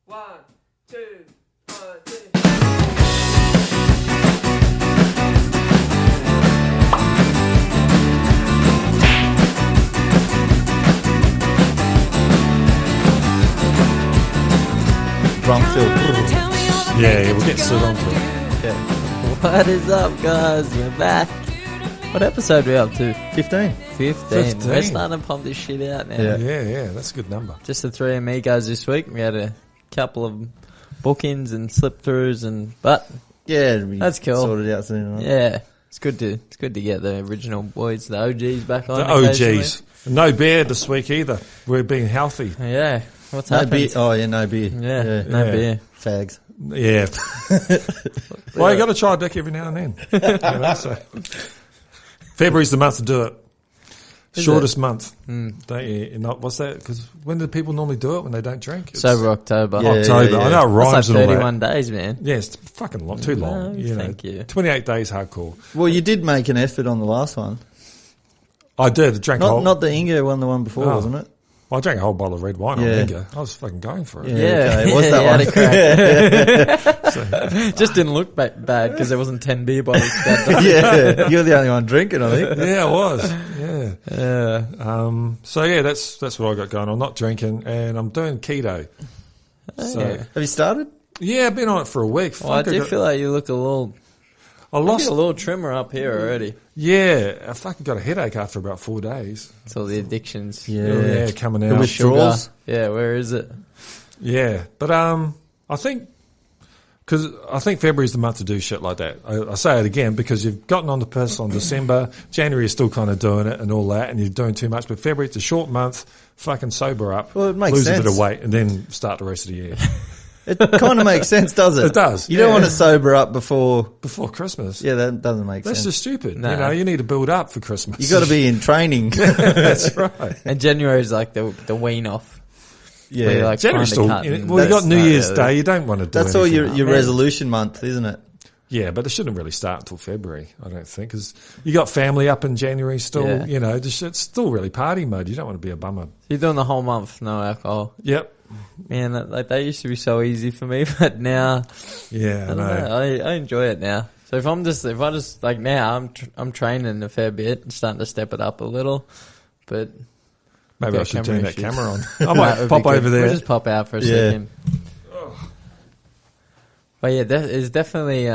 1, 2, 1, 2. Drum fill. Yeah, we'll get straight onto it. Yeah. What is up, guys? We're back. What episode are we up to? 15. 15. We're starting to pump this shit out now. Yeah, that's a good number. Just the three amigos this week. We had a couple of bookings and slip-throughs, but Yeah, that's cool. Sorted out soon. Right? Yeah, it's good to get the original boys, the OGs, back on. The OGs. No beer this week either. We're being healthy. Yeah. What's No happened? beer. Oh, yeah, no beer. Yeah, no beer. Fags. Yeah. Well, you got to try a dick every now and then. You know, so. February's the month to do it. Shortest month. Don't you? What's that? Because when do people normally do it? When they don't drink? It's Sober October. Yeah. October. I know it rhymes That's like and all 31 that. days, man. Yeah, it's fucking long, too long. No, you know. thank you. 28 days hardcore. Well, you did make an effort on the last one. I did. I drank a whole, Not the Ingo one, the one before, Oh. wasn't it? I drank a whole bottle of red wine on Yeah. Inga. I was fucking going for it. Yeah. Okay. What's that you one? had a crack. Just didn't look bad because there wasn't 10 beer bottles. Yeah, you're the only one drinking, I think. Yeah, I was. Yeah. Yeah. So yeah, that's what I got going on. Not drinking, and I'm doing keto. So Yeah. Have you started? yeah, I've been on it for a week. Well, I Fuck, do feel like you look a little trimmer up here already. Yeah, I fucking got a headache after about 4 days. It's all the addictions. Yeah, coming The out. withdrawals? Sugar. Yeah, where is it? Yeah, but I think February's the month to do shit like that. I say it again because you've gotten on the piss on December. January is still kind of doing it and all that, and you're doing too much. But February, it's a short month. Fucking sober up. Well, it makes lose sense. a bit of weight, and then start the rest of the year. It kind of makes sense, does it? It does, You don't yeah. want to sober up before... Before Christmas. Yeah, that doesn't make That's sense. just stupid. Nah. You know, you need to build up for Christmas. You got to be in training. That's right. And January is like the wean off. Yeah. Where you're like January's trying to still, cut and well, you got New that's Year's not Day. really- You don't want to do That's all anything. your resolution month, isn't it? Yeah, but it shouldn't really start until February, I don't think, because you got family up in January still. Yeah. You know, it's still really party mode. You don't want to be a bummer. You're doing the whole month, no alcohol. Yep. Man, that used to be so easy for me, but now Yeah, I don't know. I enjoy it now. So if I just like now, I'm training a fair bit and starting to step it up a little, but Maybe got I should camera turn that issues. camera on. I That might would pop be good. over there. We'll just pop out for a Yeah. second. But yeah, it's definitely. So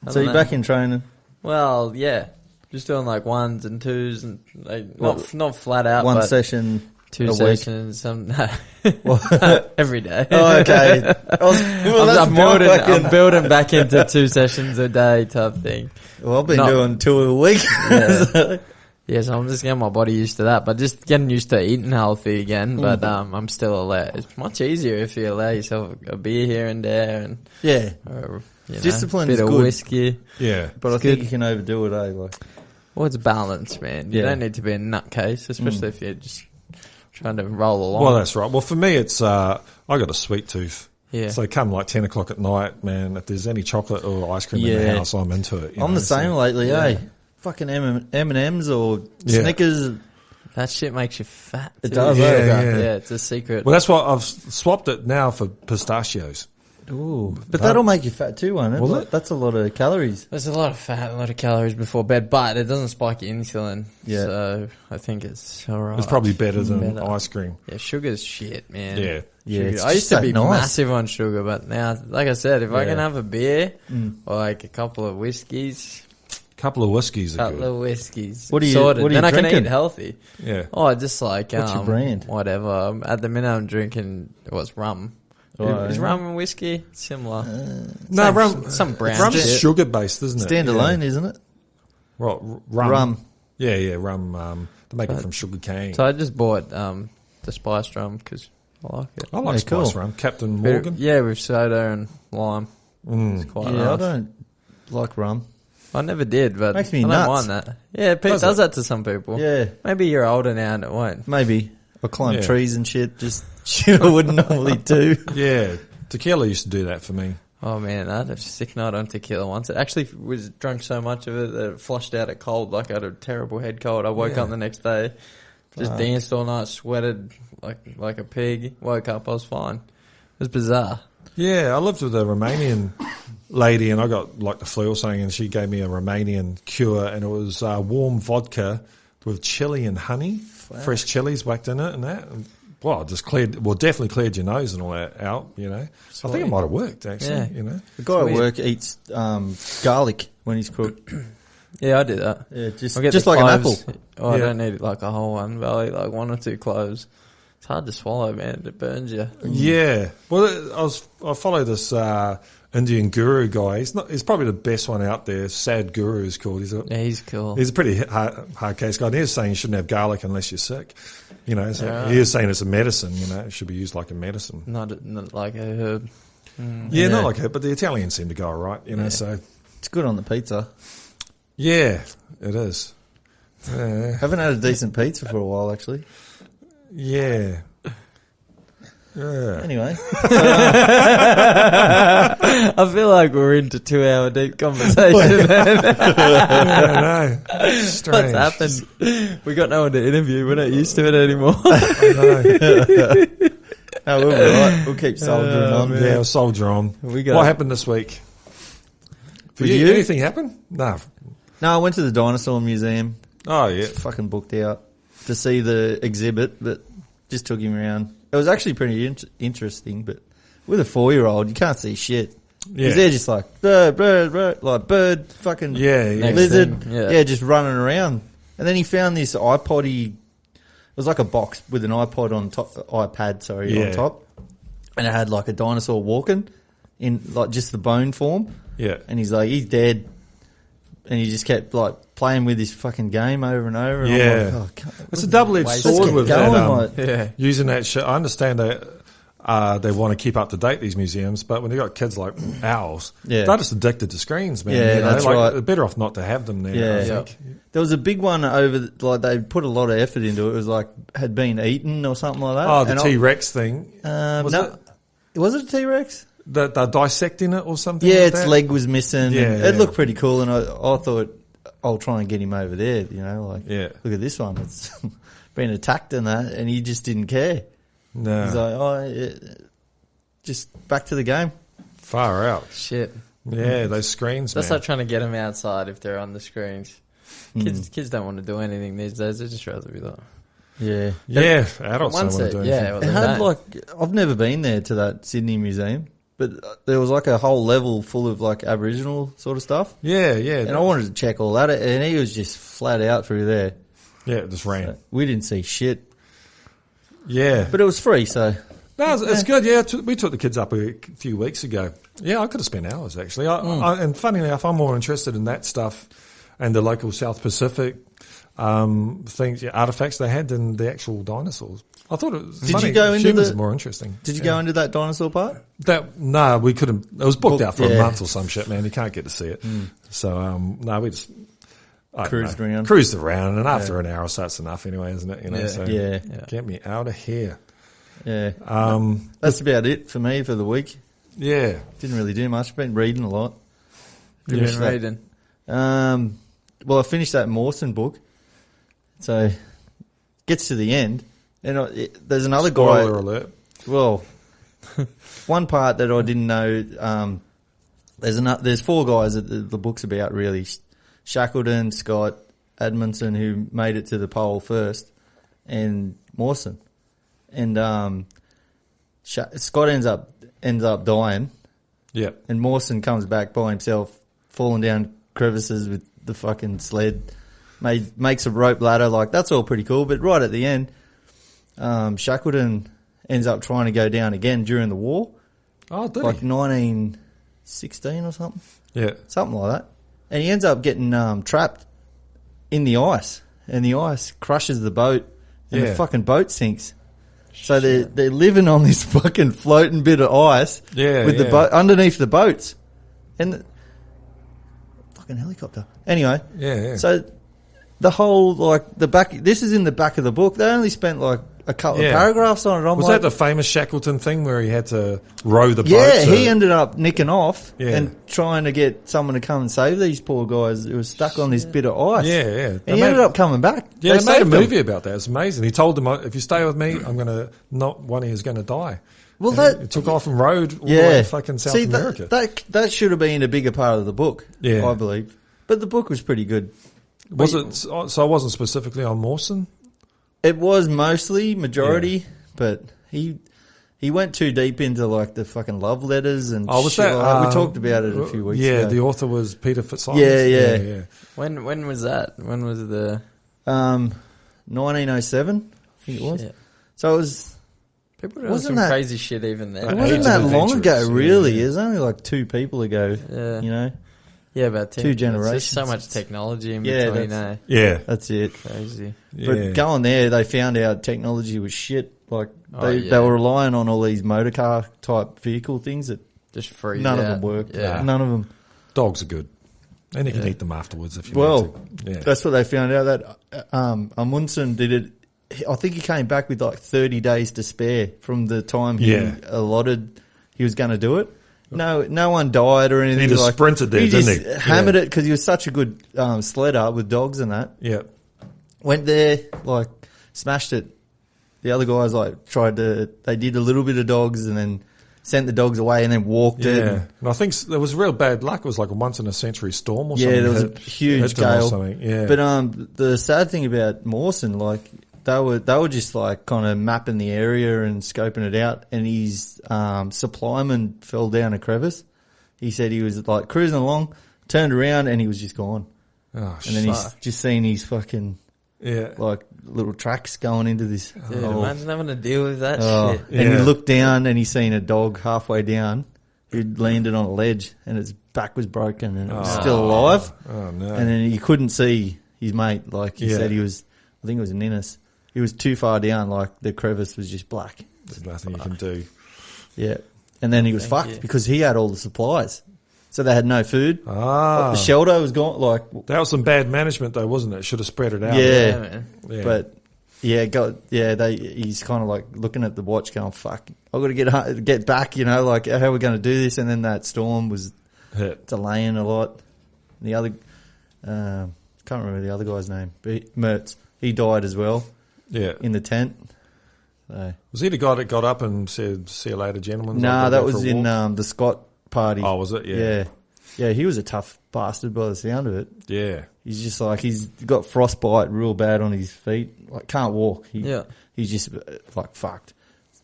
don't you're know. back in training. Well, yeah, just doing like ones and twos and like not flat out. One but session two a week. sessions. Every day. Oh, okay. I'm building back into 2 sessions a day type thing. Well, I've been No. doing 2 a week. Yeah. Yeah, so I'm just getting my body used to that, but just getting used to eating healthy again. But I'm still allowed. It's much easier if you allow yourself a beer here and there, and Yeah. a Discipline bit is of good. whiskey. Yeah. But I think you can overdo it, eh? Like, Well, it's balance, man. You Yeah. don't need to be a nutcase, especially if you're just trying to roll along. Well, that's right. Well, for me, it's I got a sweet tooth. Yeah. So come like 10 o'clock at night, man, if there's any chocolate or ice cream in the Yeah. house, I'm into it. you I'm know, the same so- lately, yeah. eh? Fucking M&M's or Yeah. Snickers. That shit makes you fat. It too. does, Yeah, eh? yeah. It's a secret. Well, that's why I've swapped it now for pistachios. Ooh. But that'll make you fat too, won't it? Will Like, it? That's a lot of calories. There's a lot of fat, a lot of calories before bed, but it doesn't spike your insulin. Yeah. So I think it's alright. It's probably better than Better. ice cream. Yeah, sugar's shit, man. Yeah. Yeah, Sugar. it's I used just to that be nice. massive on sugar, but now, like I said, if I Yeah. can have a beer or like a couple of whiskeys, Couple of whiskeys are couple good. of whiskeys, What are you- sorted. what are then you I can drinking? eat healthy. Yeah. Oh, just like What's your brand? whatever. At the minute, I'm drinking rum. Oh, Is yeah. rum and whiskey similar? No, Same- rum. some brown Rum's shit. sugar based, isn't it? Standalone, isn't it? Yeah. Right, rum. Rum. Yeah, rum. They make it from sugar cane. So I just bought the spiced rum because I like it. I like Yeah, spice cool. rum. Captain Bit of- Morgan. yeah, with soda and lime. It's quite Yeah, I nice. don't like rum. I never did, but Makes me I don't nuts. mind that. Yeah, Pete Does does it? that to some people. Yeah, Maybe you're older now and it won't. maybe. I climb Yeah. trees and shit. Just shit I wouldn't normally do. Yeah, tequila used to do that for me. Oh man, I had a sick night on tequila once. It actually was drunk so much of it that it flushed out a cold. Like I had a terrible head cold. I woke Yeah. up the next day, just danced all night, sweated like a pig. Woke up, I was fine. was bizarre. Yeah, I lived with a Romanian lady, and I got like the flu or something, and she gave me a Romanian cure, and it was warm vodka with chili and honey, fresh chilies whacked in it, and that. And, well, definitely cleared your nose and all that out, you know. I think it might have worked, actually, Yeah. you know. The guy at Sweet. work eats garlic when he's cooked. Yeah, I do that. Yeah, just I'll get just the like an cloves. apple. Oh, I Yeah. don't need like a whole one, but I'll eat like 1 or 2 cloves. It's hard to swallow, man. It burns you. Yeah. Well, I follow this Indian guru guy. He's probably the best one out there. Sad Guru is called. Yeah, he's cool. He's a pretty hard case guy. And he was saying you shouldn't have garlic unless you're sick. You know, so Yeah. he was saying it's a medicine, you know, it should be used like a medicine. Not like a herb. Yeah, not like it, but the Italians seem to go all right, you know, so. It's good on the pizza. Yeah, it is. Yeah. Haven't had a decent pizza for a while, actually. Yeah. Yeah. Anyway, I feel like we're into 2-hour deep conversation. Man. I know. Strange. What's happened? We got no one to interview. We're not used to it anymore. I know. we'll be right. We'll keep soldiering on. Yeah, we'll soldier on. We got- What happened this week? For With you, you? anything happen? No. No, I went to the dinosaur museum. Oh, yeah. Fucking booked out to see the exhibit, but just took him around. It was actually pretty interesting, but with a 4-year-old, you can't see shit. Yeah. 'Cause they're just like, bird, like bird, fucking Yeah, yeah. Next lizard. thing, yeah. Yeah, just running around. And then he found this iPod-y, it was like a box with an iPod on top, iPad, on Yeah. top. And it had like a dinosaur walking in like just the bone form. Yeah. And he's like, he's dead. And he just kept like playing with this fucking game over and over. And Yeah. I'm like, oh, It's a double-edged let's sword get with going, that, like- Yeah. using that shit. I understand that they want to keep up to date, these museums, but when they've got kids like ours, Yeah. they're just addicted to screens, man. Yeah, you know? that's like, right. They're better off not to have them there, Yeah. I think. There was a big one like they put a lot of effort into it. It was like, had been eaten or something like that. Oh, the And T-Rex thing. was was Was it a T-Rex? They're dissecting it or something Yeah, like its that? leg was missing. Yeah, and yeah. It looked pretty cool, and I thought I'll try and get him over there. You know, like Yeah. look at this one. It's been attacked and that, and he just didn't care. No. He's like, just back to the game. Far out. Shit. Yeah, those screens, That's man. like trying to get them outside if they're on the screens. Kids don't want to do anything these days. They just rather be like. Yeah, Yeah, adults don't Once want it, to do yeah, anything. well, it they had don't. like I've never been there to that Sydney museum, but there was like a whole level full of like Aboriginal sort of stuff, Yeah, yeah. and I wanted to check all that, and he was just flat out through there. Yeah, it just ran. We didn't see shit, Yeah. but it was free, so No, it's good. Yeah, we took the kids up a few weeks ago. Yeah, I could have spent hours actually. And funny enough, I'm more interested in that stuff and the local South Pacific things, artifacts they had than the actual dinosaurs. I thought it was Did funny. you go into Humans the- are more interesting. Did you go into that dinosaur part? No, we couldn't. It was booked out for a Yeah. month or some shit, man. You can't get to see it. So, no, we just I don't Cruised know, around. Cruised around, and after an hour or so, it's enough anyway, isn't it? You know, Yeah. so Yeah. get me out of here. Yeah. Um, That's about it for me for the week. yeah, Didn't really do much. Been reading a lot. You've Finished been that- reading. Well, I finished that Mawson book. So, gets to the end. And there's another spoiler guy. alert. Well, one part that I didn't know, there's 4 guys that the book's about really. Shackleton, Scott, Edmondson, who made it to the pole first, and Mawson. And Scott ends up dying, Yeah, and Mawson comes back by himself, falling down crevices with the fucking sled. Makes a rope ladder, like that's all pretty cool. But right at the end, Shackleton ends up trying to go down again during the war, oh, did like he? 1916 or something like that. And he ends up getting trapped in the ice, and the ice crushes the boat, and Yeah. the fucking boat sinks. So they're living on this fucking floating bit of ice, Yeah, with the yeah. boat underneath the boats, and the fucking helicopter. Anyway, Yeah. so the whole the back. This is in the back of the book. They only spent like a couple Yeah. of paragraphs on it. I'm Was like, that the famous Shackleton thing where he had to row the boat? yeah, to- he ended up nicking off Yeah. and trying to get someone to come and save these poor guys who were stuck on this bit of ice. Yeah, yeah. And They he made- ended up coming back. Yeah, they made a saved him. movie about that. It's amazing. He told them, if you stay with me, I'm going to, not one of you is going to die. Well, It took off and rode all the way to fucking South America. That should have been a bigger part of the book, I believe. But the book was pretty good. Was it? So I wasn't specifically on Mawson? It was majority, but he went too deep into like the fucking love letters and was shit that, like that. We talked about it a few weeks ago. Yeah, the author was Peter Fitzsimons. Yeah. When was that? When was the 1907, I think it was. shit? So it was. People doing Wasn't some that- crazy shit even then. It Age wasn't of that long Adventurers, ago, really. yeah. It was only like 2 people ago. Yeah. You know, Yeah, about 2 generations. There's so much technology in Yeah, between. Yeah. that's it. Crazy. But going there, they found out technology was shit. Like they yeah. were relying on all these motor car type vehicle things that Just free. none of them worked. Yeah. None of them. Dogs are good. And you can eat them afterwards if you Well, want to. Yeah. that's what they found out. That Amundsen did it. I think he came back with like 30 days to spare from the time he allotted he was going to do it. No one died or anything. He just sprinted there, he didn't just he? hammered it because he was such a good sledder with dogs and that. Yeah. Went there, like, smashed it. The other guys, like, they did a little bit of dogs and then sent the dogs away and then walked it. Yeah. And I think there was real bad luck. It was like a once in a century storm or something. Yeah, there was Hit- a huge hit them or gale. something. Yeah. But the sad thing about Mawson, like, they were just like kind of mapping the area and scoping it out, and his supplyman fell down a crevice. He said he was like cruising along, turned around, and he was just gone. Oh, And then he's just seen his fucking yeah. like little tracks going into this. Dude, imagine having to deal with that Oh, shit. and he Yeah. looked down and he seen a dog halfway down who'd landed on a ledge and its back was broken and it was still alive. Oh, no. And then he couldn't see his mate. Like he Yeah. said, I think it was an Innis. He was too far down. Like the crevice was just black. There's nothing you can do. Yeah. And then he was Thank fucked you. because he had all the supplies. So they had no food. Ah. The shelter was gone. Like, That was some bad management, though, wasn't it? Should have spread it out. Yeah. Man. Yeah. but he's kind of like looking at the watch going, fuck, I've got to get back, you know, like how are we going to do this? And then that storm was Hit. delaying a lot. The other, can't remember the other guy's name, but Mertz, he died as well Yeah. in the tent. So. Was he the guy that got up and said, "See you later, gentlemen"? Nah, I'll that go for was a in walk"? the Scott party. Oh, was it? Yeah. Yeah, he was a tough bastard by the sound of it. Yeah. He's just like, he's got frostbite real bad on his feet. Like, can't walk. He's just like fucked.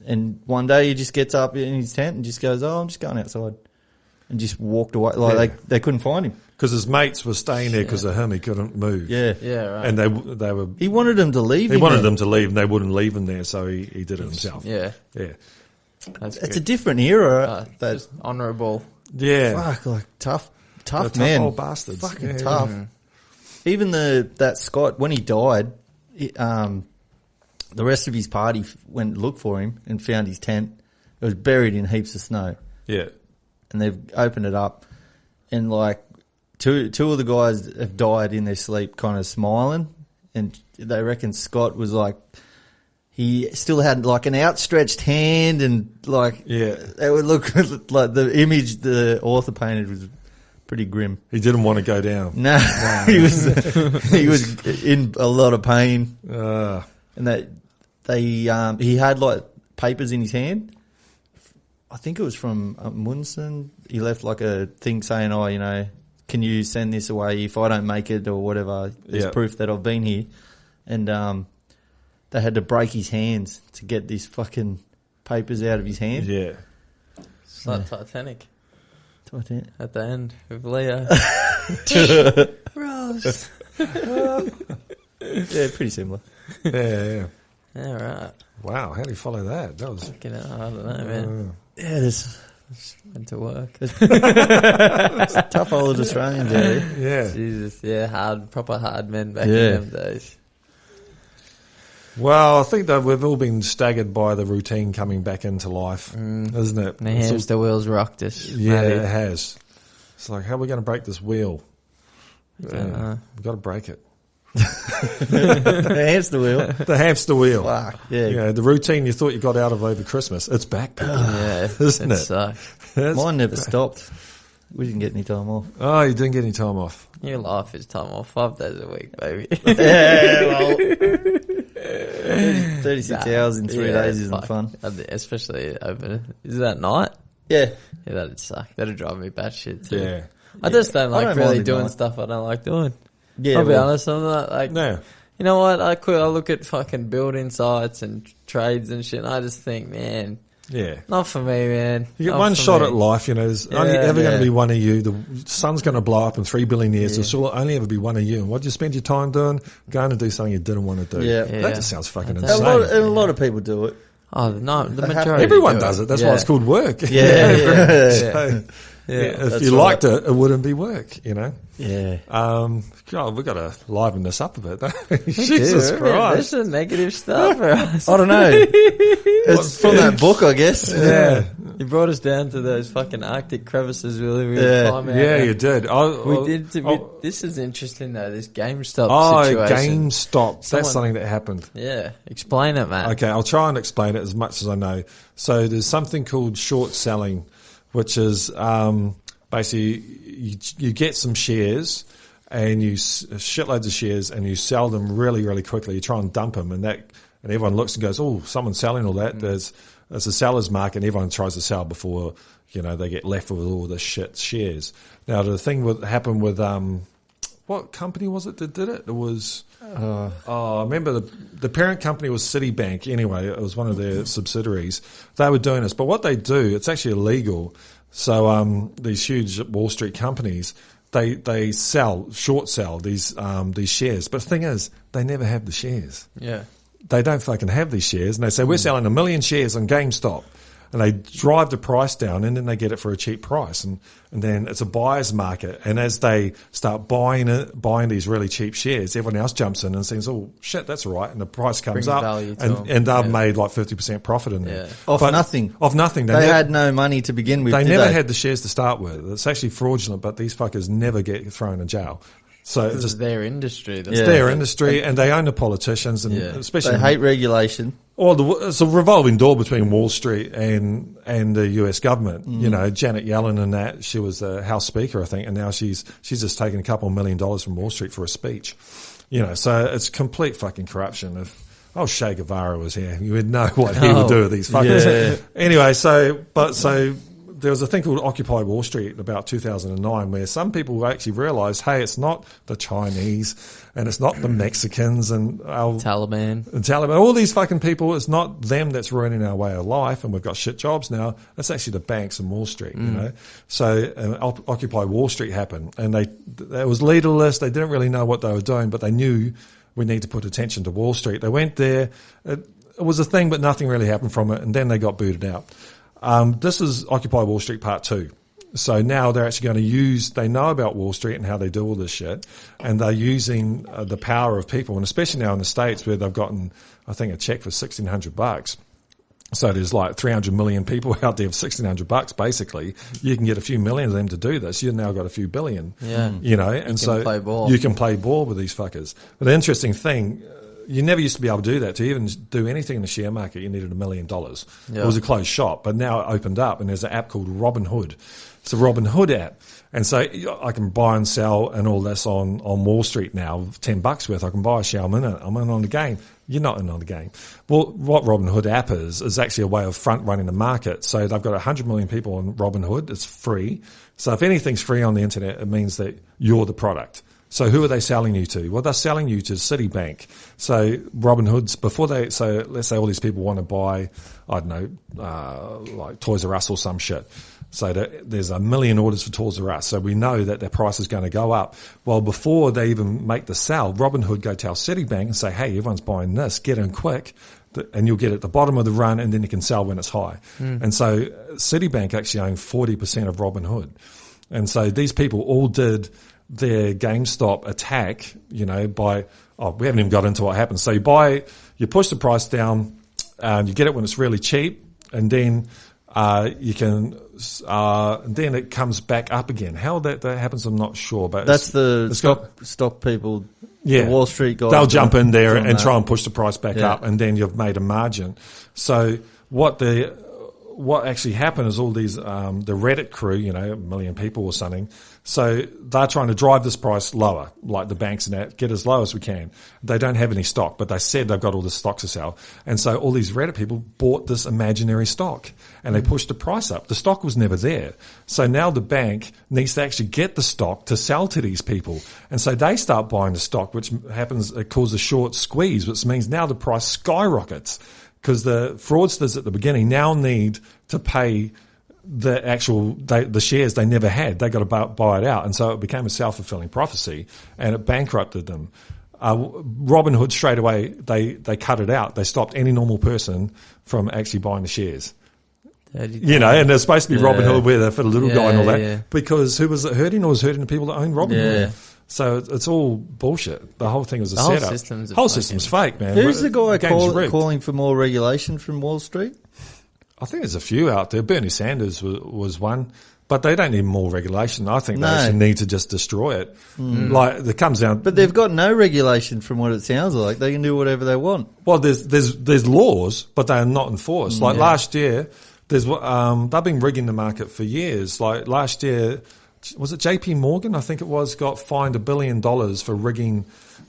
And one day he just gets up in his tent and just goes, oh, I'm just going outside. And just walked away. Like, they couldn't find him. Because his mates were staying there because of him. He couldn't move. Yeah. Yeah, right. And they were. He wanted them to leave. He him wanted there. them to leave, and they wouldn't leave him there, so he did it himself. Yeah. Yeah. That's It's good. a different era. That Just honourable. Yeah. fuck, like tough They're tough man. old bastards. Fucking Yeah. tough. Even that Scott, when he died, the rest of his party went and looked for him and found his tent. It was buried in heaps of snow. Yeah. And they've opened it up, and like two of the guys have died in their sleep, kind of smiling, and they reckon Scott was like, he still had like an outstretched hand, and like it would look like the image the author painted was pretty grim. He didn't want to go down. No, he was in a lot of pain, and that he had like papers in his hand. I think it was from Munson. He left like a thing saying, "Oh, you know, can you send this away if I don't make it or whatever? There's proof that I've been here." And they had to break his hands to get these fucking papers out of his hand. Yeah. It's like Titanic Titanic. at the end with Leo. Rose. Yeah, pretty similar. Yeah. Yeah, right. Wow. How do you follow that? That was. Fucking hell, I don't know, man. Yeah, there's Went to work. tough old Australians out there. Yeah. Jesus, yeah, proper hard men back Yeah. in them days. Well, I think that we've all been staggered by the routine coming back into life, isn't it? The It's all- hamster wheels rocked us. yeah, Maybe. it has. It's like, how are we going to break this wheel? Don't know. We've got to break it. Hamster wheel. The hamster wheel. Fuck. Yeah. Yeah, the routine you thought you got out of over Christmas, it's back. people. Yeah, Isn't it? sucks. Mine never stopped. We didn't get any time off. Oh, you didn't get any time off. Your life is time off 5 days a week, baby. Yeah, well. 36 hours in 3 days isn't fuck. fun. Especially over. Is that night? Yeah. Yeah, that'd suck. That'd drive me batshit too. Yeah. I just don't I like don't really mind it doing night. stuff I don't like doing. Yeah. I'll be well, honest, I'm not like, No. you know what, I look at fucking building sites and trades and shit, and I just think, man, Yeah. not for me, man. You get Not one for shot me. at life, you know. There's only ever going yeah. to be one of you. The sun's going to blow up in 3 billion years. Yeah. There'll only ever be one of you. And what do you spend your time doing? Going to do something you didn't want to do. Yeah. That just sounds fucking That's insane. a lot of people do it. Oh, no, the They have to. majority. Everyone do does it. That's Yeah. why it's called work. Yeah. So, Yeah. if That's you right. liked it, it wouldn't be work, you know. Yeah. God, we've got to liven this up a bit. Don't we? We Jesus do, man. Christ. There's some negative stuff for us. I don't know. It's from that book, I guess. Yeah. You brought us down to those fucking Arctic crevices, Willie. We Yeah. climb out Yeah, there. you did. This is interesting though. This GameStop Oh, situation. GameStop. Someone- That's something that happened. Yeah, explain it, man. Okay, I'll try and explain it as much as I know. So there's something called short selling, which is basically you get some shares and you shitloads of shares and you sell them really, really quickly. You try and dump them, and everyone looks and goes, "Oh, someone's selling all that." There's a seller's market, and everyone tries to sell before they get left with all the shit shares. Now the thing happened with what company was it that did it? It was. I remember the parent company was Citibank. Anyway, it was one of their subsidiaries. They were doing this, but what they do, it's actually illegal. So these huge Wall Street companies, they short sell these shares. But the thing is, they never have the shares. Yeah. They don't fucking have these shares, and they say we're selling 1 million shares on GameStop. And they drive the price down, and then they get it for a cheap price, and then it's a buyer's market. And as they start buying these really cheap shares, everyone else jumps in and says, "Oh shit, that's all right," and the price comes Brings up, value to them. and they've made like 50% profit in there. Yeah. Off But- nothing. Off nothing. They had no money to begin with. They did never they? had the shares to start with. It's actually fraudulent, but these fuckers never get thrown in jail. So it's This just is their industry. That's Yeah. their industry, and they own the politicians, and Yeah. especially They hate regulation. it's a revolving door between Wall Street and the US government. You know, Janet Yellen and that, she was the House Speaker, I think, and now she's just taken a couple $1 million from Wall Street for a speech. So it's complete fucking corruption. If Che Guevara was here, you would know what he would do with these fuckers. Yeah. Anyway, there was a thing called Occupy Wall Street about 2009 where some people actually realized, hey, it's not the Chinese and it's not the Mexicans and Taliban, all these fucking people. It's not them that's ruining our way of life, and we've got shit jobs now. It's actually the banks and Wall Street, you know. So Occupy Wall Street happened, and it was leaderless. They didn't really know what they were doing, but they knew we need to put attention to Wall Street. They went there. It was a thing, but nothing really happened from it, and then they got booted out. This is Occupy Wall Street Part 2. So now they're actually going to they know about Wall Street and how they do all this shit, and they're using the power of people, and especially now in the States where they've gotten, I think, a check for $1,600. So there's like 300 million people out there for $1,600 basically. You can get a few million of them to do this. You've now got a few billion. Yeah. And so play ball. you can play ball with these fuckers. But the interesting thing, you never used to be able to do that. To even do anything in the share market, you needed $1 million. Yeah. It was a closed shop, but now it opened up, and there's an app called Robinhood. It's a Robinhood app. And so I can buy and sell and all this on Wall Street now, $10 worth. I can buy a share. I'm in on the game. You're not in on the game. Well, what Robinhood app is actually a way of front running the market. So they've got 100 million people on Robinhood. It's free. So if anything's free on the internet, it means that you're the product. So who are they selling you to? Well, they're selling you to Citibank. So Robinhood's so let's say all these people want to buy, I don't know, like Toys R Us or some shit. So there's 1 million orders for Toys R Us. So we know that their price is going to go up. Well, before they even make the sell, Robinhood go tell Citibank and say, hey, everyone's buying this, get in quick. And you'll get at the bottom of the run, and then you can sell when it's high. And so Citibank actually own 40% of Robinhood. And so these people all did their GameStop attack, we haven't even got into what happened. So you push the price down, you get it when it's really cheap, and then then it comes back up again. How that happens, I'm not sure. But That's the stock people, yeah, the Wall Street guys. They'll jump in there and that. try and push the price back Yeah. up, and then you've made a margin. So what what actually happened is all these, the Reddit crew, you know, 1 million people or something. So they're trying to drive this price lower, like the banks and that, get as low as we can. They don't have any stock, but they said they've got all the stock to sell. And so all these Reddit people bought this imaginary stock and they pushed the price up. The stock was never there. So now the bank needs to actually get the stock to sell to these people. And so they start buying the stock, which happens, it causes a short squeeze, which means now the price skyrockets. Because the fraudsters at the beginning now need to pay the shares they never had. They got to buy it out. And so it became a self-fulfilling prophecy and it bankrupted them. Robinhood straight away, they cut it out. They stopped any normal person from actually buying the shares. You know, and there's supposed to be Robinhood where they're for the little guy and all that. Because who was it hurting? Or was hurting the people that own Robinhood? Yeah. So it's all bullshit. The whole thing was a whole setup. system's Fake, man. Who's the guy game's rigged. calling for more regulation from Wall Street? I think there's a few out there. Bernie Sanders was one, but they don't need more regulation. I think they actually need to just destroy it. Like it comes down. But they've got no regulation from what it sounds like. They can do whatever they want. Well, there's laws, but they are not enforced. Like last year, they've been rigging the market for years. Like last year, was it JP Morgan? I think it was, got fined $1 billion for rigging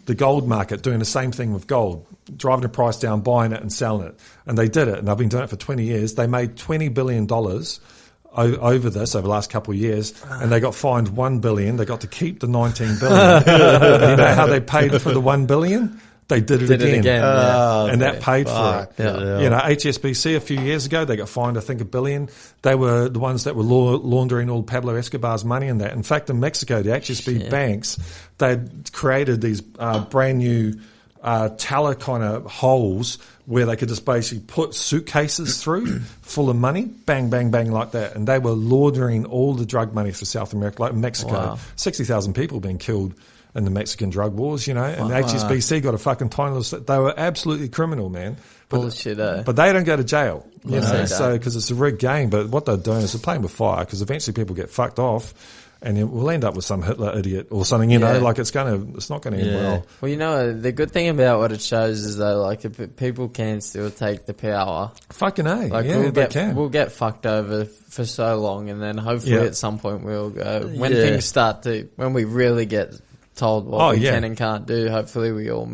the gold market, doing the same thing with gold, driving the price down, buying it and selling it. And they did it, and they've been doing it for 20 years. They made $20 billion over this, over the last couple of years, and they got fined $1 billion. They got to keep the $19 billion. You know how they paid for the $1 billion? They did it again. And that paid for it. Yeah. You know, HSBC a few years ago, they got fined, I think, $1 billion. They were the ones that were laundering all Pablo Escobar's money and that. In fact, in Mexico, the HSBC banks, they'd created these brand new teller kind of holes where they could just basically put suitcases through full of money, bang, bang, bang, like that. And they were laundering all the drug money for South America, like Mexico. 60,000 people being killed in the Mexican drug wars, you know, and HSBC got a fucking tiny little, they were absolutely criminal, man. Bullshit, But they don't go to jail, you know, so, because it's a rigged game. But what they're doing is they're playing with fire, because eventually people get fucked off and we'll end up with some Hitler idiot or something, you know, like it's not going to end well. Well, you know, the good thing about what it shows is though, like, if people can still take the power. Fucking A, like, we'll get fucked over for so long, and then hopefully at some point we'll go, when things start to, when we really get told what we can and can't do, hopefully we all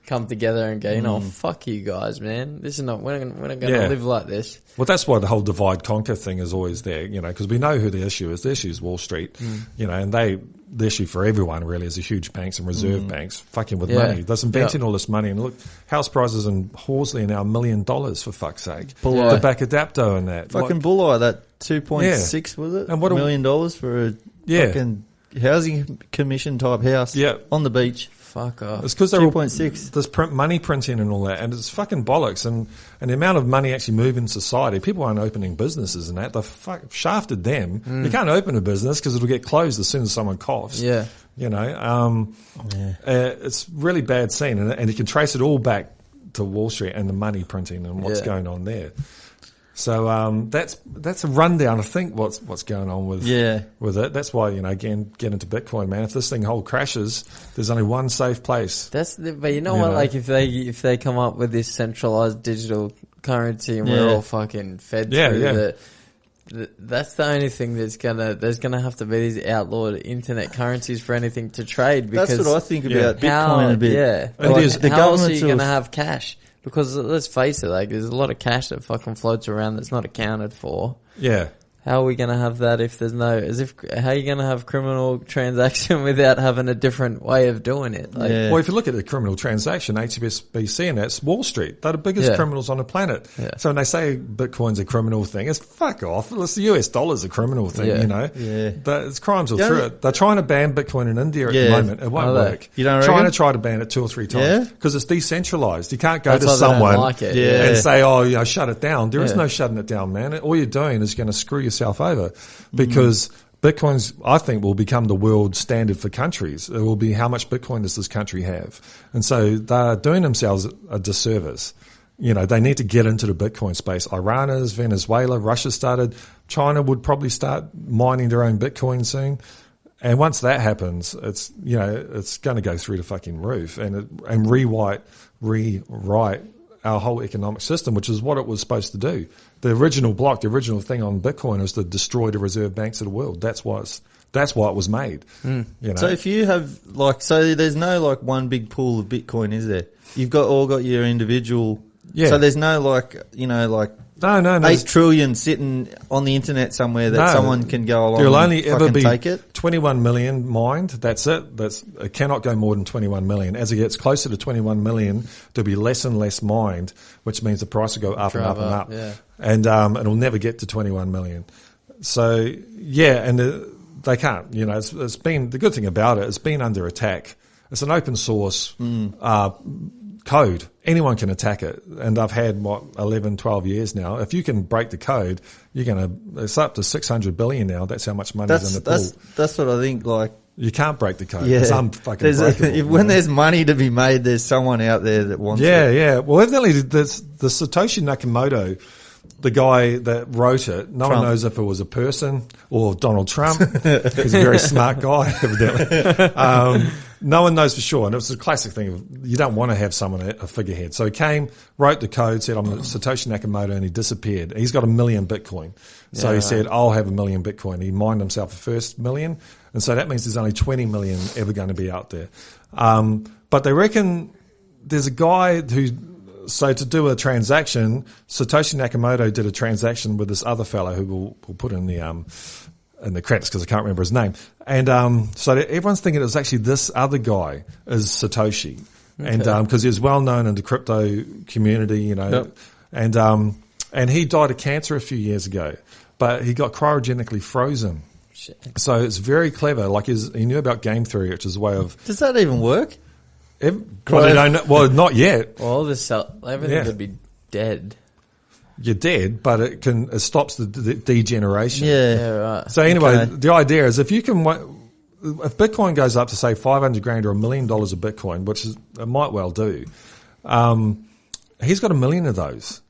come together and go, you know, fuck you guys, man. This is not, we're not going to live like this. Well, that's why the whole divide conquer thing is always there, you know, because we know who the issue is. The issue is Wall Street, you know, and the issue for everyone really is a huge banks and reserve banks fucking with money. They're inventing all this money, and look, house prices in Horsley are now $1 million, for fuck's sake. The back adapto and that. Fucking bulleye, that 2.6 was it? And what $1 million for a fucking housing commission type house on the beach. Fuck off. It's because they're 2.6. There's money printing and all that, and it's fucking bollocks. And the amount of money actually moving in society, people aren't opening businesses and that. They've shafted them. You can't open a business because it'll get closed as soon as someone coughs. Yeah. You know, it's really bad scene, and you can trace it all back to Wall Street and the money printing and what's going on there. So that's a rundown. I think what's going on with it. That's why, you know, again, get into Bitcoin, man. If this thing whole crashes, there's only one safe place. But you know what? Like if they come up with this centralized digital currency and we're all fucking fed through that's the only thing there's gonna have to be these outlawed internet currencies for anything to trade. Because that's what I think about Bitcoin a bit. Yeah, it is. The how else are you gonna have cash? Because let's face it, like there's a lot of cash that fucking floats around that's not accounted for. Yeah. How are we going to have that if there's no, how are you going to have criminal transaction without having a different way of doing it? Like, well, if you look at the criminal transaction, HSBC and that's Wall Street. They're the biggest criminals on the planet. Yeah. So when they say Bitcoin's a criminal thing, it's fuck off. It's the US dollar's a criminal thing, you know. Yeah. It's crimes all through it. They're trying to ban Bitcoin in India at the moment. It won't work. You don't trying to try to ban it 2 or 3 times. Because it's decentralized. You can't go to someone and say, oh, you know, shut it down. There is no shutting it down, man. All you're doing is going to screw yourself over. Because Bitcoin's, I think, will become the world standard for countries. It will be how much Bitcoin does this country have. And so they're doing themselves a disservice. You know, they need to get into the Bitcoin space. Iran is, Venezuela, Russia started. China would probably start mining their own Bitcoin soon. And once that happens, it's, you know, it's going to go through the fucking roof and rewrite our whole economic system, which is what it was supposed to do. The original thing on Bitcoin was to destroy the reserve banks of the world. That's why it was made. You know? So if you have so there's no like one big pool of Bitcoin, is there? You've got your individual. Yeah. So there's no no 8 trillion sitting on the internet somewhere that someone can go along. There'll only ever be take it. 21 million mined. That's it. It cannot go more than 21 million. As it gets closer to 21 million, there'll be less and less mined, which means the price will go up and up and up. Yeah. And it'll never get to 21 million. So yeah, and they can't. You know, it's been the good thing about it. It's been under attack. It's an open source code. Anyone can attack it. And I've had 11, 12 years now. If you can break the code, it's up to 600 billion now. That's how much money is in the pool. That's what I think, like. You can't break the code. Yeah. It's unfucking breakable. When there's money to be made, there's someone out there that wants it. Yeah. Well, evidently the Satoshi Nakamoto, the guy that wrote it, no one knows if it was a person or Donald Trump. He's a very smart guy, evidently. No one knows for sure. And it was a classic thing of you don't want to have someone a figurehead. So he came, wrote the code, said, I'm Satoshi Nakamoto, and he disappeared. He's got 1 million Bitcoin. So he said, I'll have 1 million Bitcoin. He mined himself the first million. And so that means there's only 20 million ever going to be out there. But they reckon there's a guy so to do a transaction, Satoshi Nakamoto did a transaction with this other fellow who we'll put in the credits because I can't remember his name. And so everyone's thinking it was actually this other guy is Satoshi. Okay. And because he was well known in the crypto community, you know. Yep. And he died of cancer a few years ago, but he got cryogenically frozen. Shit. So it's very clever. Like he knew about game theory, which is a way of... Does that even work? Well, not yet. Well, everything could be dead. You're dead, but it stops the degeneration. Yeah, right. So anyway, the idea is if Bitcoin goes up to say 500 grand or $1 million of Bitcoin, which it might well do, he's got 1 million of those.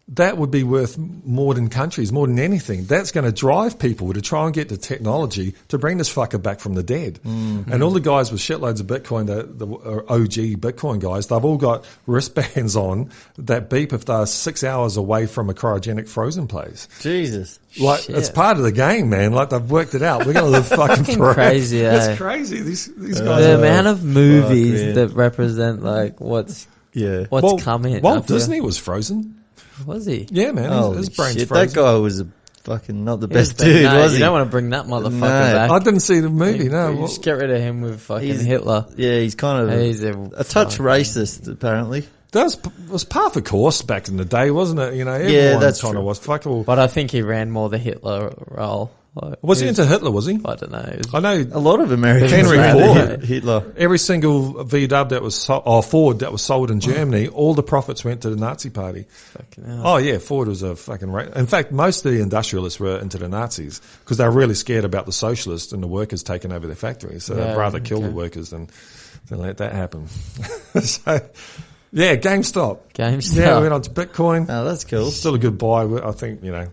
That would be worth more than countries, more than anything. That's going to drive people to try and get the technology to bring this fucker back from the dead. Mm-hmm. And all the guys with shitloads of Bitcoin, the OG Bitcoin guys, they've all got wristbands on that beep if they're 6 hours away from a cryogenic frozen place. Jesus. Like, shit. It's part of the game, man. Like, they've worked it out. We're going to live fucking forever. Crazy, It's crazy. These guys. The amount of movies that represent, like, what's coming. Walt Disney was frozen. Was he? Yeah, man. His brain's frozen. That guy was fucking not the best dude, was he? You don't want to bring that motherfucker back. I didn't see the movie, no. You just get rid of him with fucking Hitler. Yeah, he's kind of a touch racist, apparently. That was par for course back in the day, wasn't it? You know, everyone that's kind of was. But I think he ran more the Hitler role. Like, was he into Hitler, was he? I don't know. I know a lot of Americans Henry Ford, Hitler. Every single VW that was Ford that was sold in Germany, all the profits went to the Nazi party. Oh yeah, Ford was a fucking in fact, most of the industrialists were into the Nazis because they were really scared about the socialists and the workers taking over their factories. So they'd rather kill the workers than let that happen. So yeah, GameStop. Yeah, we went on to Bitcoin. Oh, that's cool. Still a good buy, I think, you know.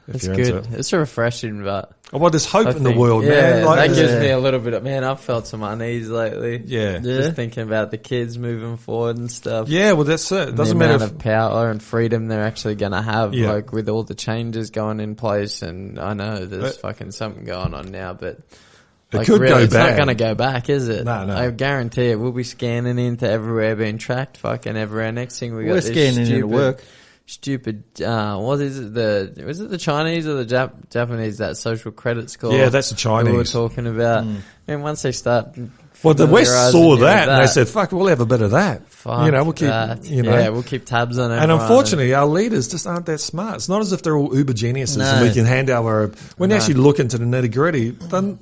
It's good. It's refreshing, but... Well, there's hope in the world, man. Like, that gives me a little bit of... Man, I've felt some unease lately. Yeah. Just thinking about the kids moving forward and stuff. Yeah, well, that's it. It doesn't matter the amount of power and freedom they're actually going to have, like, with all the changes going in place. And I know there's fucking something going on now, but... It could go it's back. Not going to go back, is it? No. I guarantee it. We'll be scanning into everywhere, being tracked fucking everywhere. Next thing we're this scanning into work. Stupid, what is it? Was it the Chinese or the Japanese, that social credit score? Yeah, that's the Chinese. We were talking about. And once they start. Well, the West saw that and they said, fuck, we'll have a bit of that. Fuck, you know, we'll keep, we'll keep tabs on it. And unfortunately, our leaders just aren't that smart. It's not as if they're all uber geniuses and we can hand when you actually look into the nitty gritty, then,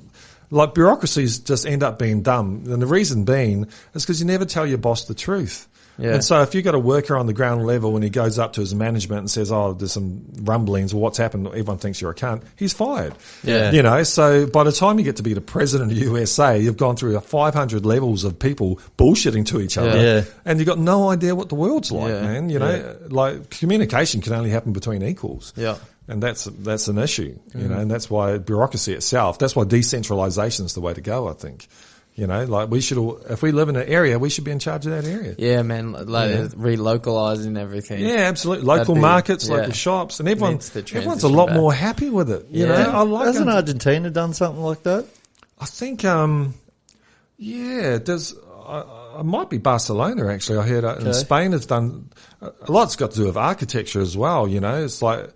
like, bureaucracies just end up being dumb. And the reason being is because you never tell your boss the truth. Yeah. And so if you've got a worker on the ground level and he goes up to his management and says, oh, there's some rumblings or what's happened, everyone thinks you're a cunt, he's fired. Yeah. You know, so by the time you get to be the president of the USA, you've gone through 500 levels of people bullshitting to each other. Yeah. And you've got no idea what the world's like, man. You know, like communication can only happen between equals. Yeah. And that's an issue, you know, and that's why bureaucracy itself, that's why decentralization is the way to go, I think. You know, like we should all, if we live in an area, we should be in charge of that area. Yeah, man, like relocalizing everything. Yeah, absolutely. Local markets, local shops, and everyone's a lot more happy with it. You know, I like. Hasn't Argentina done something like that? I think, there's. It might be Barcelona actually. I heard in Spain it's done. A lot's got to do with architecture as well. You know, it's like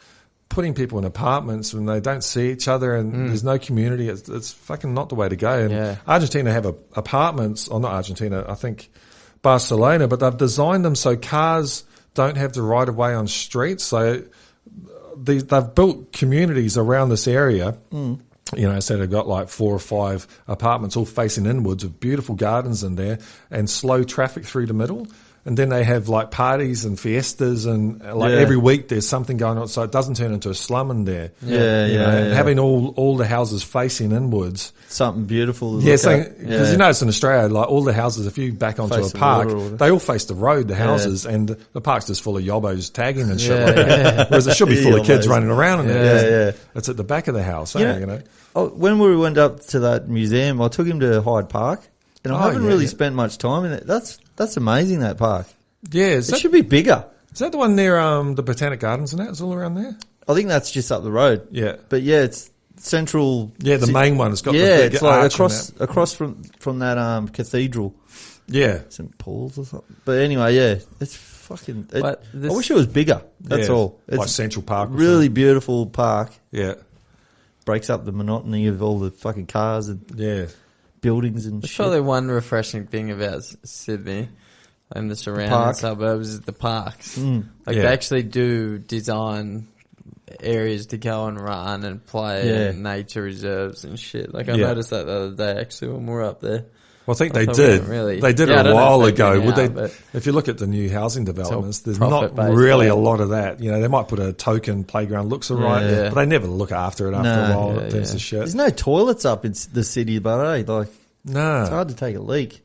putting people in apartments when they don't see each other and there's no community. It's fucking not the way to go. And Argentina have apartments, or not Argentina, I think Barcelona, but they've designed them so cars don't have the right of way on streets. So they've built communities around this area. You know, so they've got like 4 or 5 apartments all facing inwards with beautiful gardens in there and slow traffic through the middle. And then they have like parties and fiestas and every week there's something going on, so it doesn't turn into a slum in there. And having all the houses facing inwards. Something beautiful. Because you notice in Australia, like all the houses, if you back onto a park, they all face the road, the houses, and the park's just full of yobbos tagging and shit like that. Whereas it should be full of kids running around in there. It's at the back of the house, you know. When we went up to that museum, I took him to Hyde Park, and I haven't really spent much time in it. That's amazing, that park. Yeah. It should be bigger. Is that the one near the Botanic Gardens and that? It's all around there? I think that's just up the road. Yeah. But it's central. Yeah, the main one. It's got the big it's like across from that cathedral. Yeah. St. Paul's or something. But anyway, it's fucking... I wish it was bigger. That's all. It's like Central Park. Really beautiful park. Yeah. Breaks up the monotony of all the fucking cars and buildings and shit. Probably one refreshing thing about Sydney and the surrounding suburbs is the parks. They actually do design areas to go and run and play and nature reserves and shit. Like I noticed that the other day actually when we were up there. Well, I think they did. They did it a while ago. If you look at the new housing developments, there's not really a lot of that. You know, they might put a token playground, looks alright, but they never look after it after a while. There's shit. There's no toilets up in the city, but it's hard to take a leak.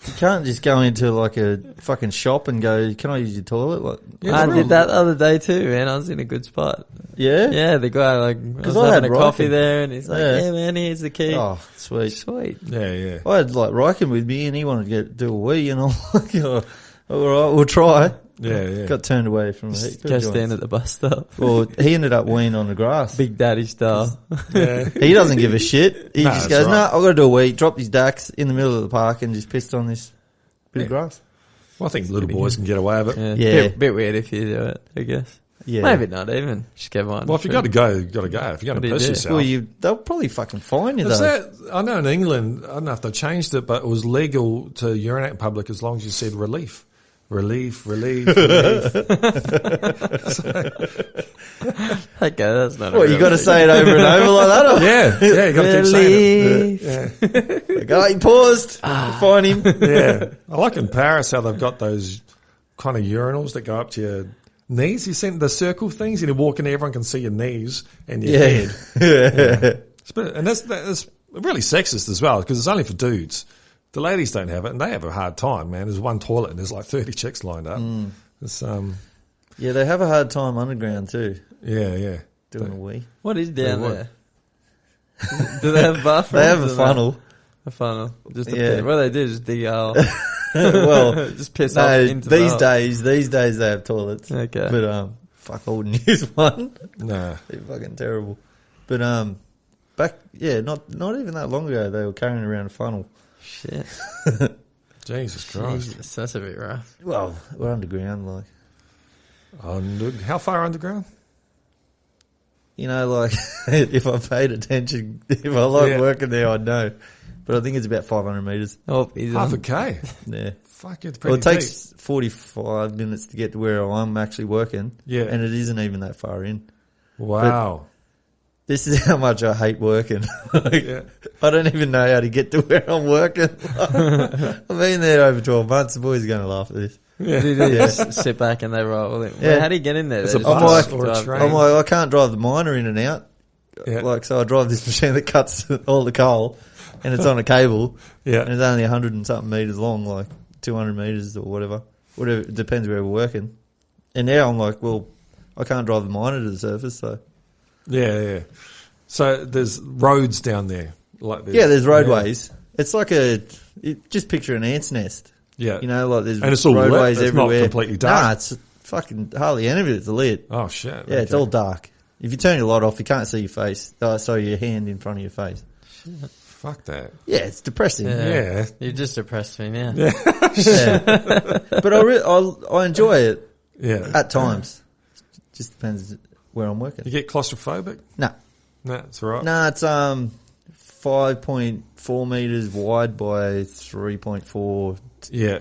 You can't just go into like a fucking shop and go, "Can I use your toilet?" I did that the other day too, man. I was in a good spot. Yeah? Yeah, the guy, I was having a coffee there and he's like, yeah, man, here's the key. Oh, sweet. Yeah. I had like Riken with me and he wanted to do a wee and I'm like, all right, we'll try. Yeah. Got turned away from the heat. Just stand at the bus stop. Well, he ended up weeing on the grass. Big Daddy style. Yeah. He doesn't give a shit. He just goes, I've got to do a wee, dropped his dacks in the middle of the park and just pissed on this bit of grass. Well, I think little boys can get away with it. Yeah. Bit weird if you do it, I guess. Yeah. Maybe not even. Just get one. Well, if you got to go, you got to go. If you're going to piss yourself. Well, they'll probably fucking fine you though. I know in England, I don't know if they changed it, but it was legal to urinate in public as long as you said relief. Relief. Okay, that's not. What, you got to say it over and over like that? Or? Yeah, you got to keep saying it. Yeah. The guy paused. Find him. Yeah, I like in Paris how they've got those kind of urinals that go up to your knees. You see the circle things, and you walk in, everyone can see your knees and your head. Yeah. And that's really sexist as well because it's only for dudes. The ladies don't have it, and they have a hard time, man. There's one toilet, and there's like 30 chicks lined up. It's, yeah, they have a hard time underground too. Yeah. Doing a wee. What is down there? Do they have bathrooms? They have a funnel. A funnel. Just a pit. What do they do? Just dig a hole. Well, just piss off into these days they have toilets. Okay. But fuck, I wouldn't use one. Nah. They're fucking terrible. But back not even that long ago they were carrying around a funnel. Shit. Jesus Christ. Jesus, that's a bit rough. Well, we're underground, like. How far underground? You know, like, if I paid attention, if I like working there, I'd know. But I think it's about 500 metres. Oh, half a K? Yeah. Fuck, it's pretty it takes 45 minutes to get to where I'm actually working. Yeah. And it isn't even that far in. Wow. This is how much I hate working. I don't even know how to get to where I'm working. I've been there over 12 months. The boys are going to laugh at this. Yeah. Just sit back and they roll. How do you get in there? It's a bus or a train. I'm like, I can't drive the miner in and out. Yeah. Like, so I drive this machine that cuts all the coal and it's on a cable. Yeah. And it's only 100 and something metres long, like 200 metres or whatever. It depends where we're working. And now I'm like, well, I can't drive the miner to the surface, so. Yeah. So there's roads down there. There's roadways. It's like just picture an ant's nest. Yeah. You know, like there's and it's all roadways lit. It's everywhere. not completely dark. Nah, it's fucking hardly any of it's lit. Oh, shit. Yeah, it's all dark. If you turn your light off, you can't see your face. Your hand in front of your face. Fuck that. Yeah, it's depressing. Yeah. You just depressed me now. Yeah. But I enjoy it. Yeah. At times. Just depends where I'm working. You get claustrophobic? No. No, it's all right. No, it's 5.4 meters wide by 3.4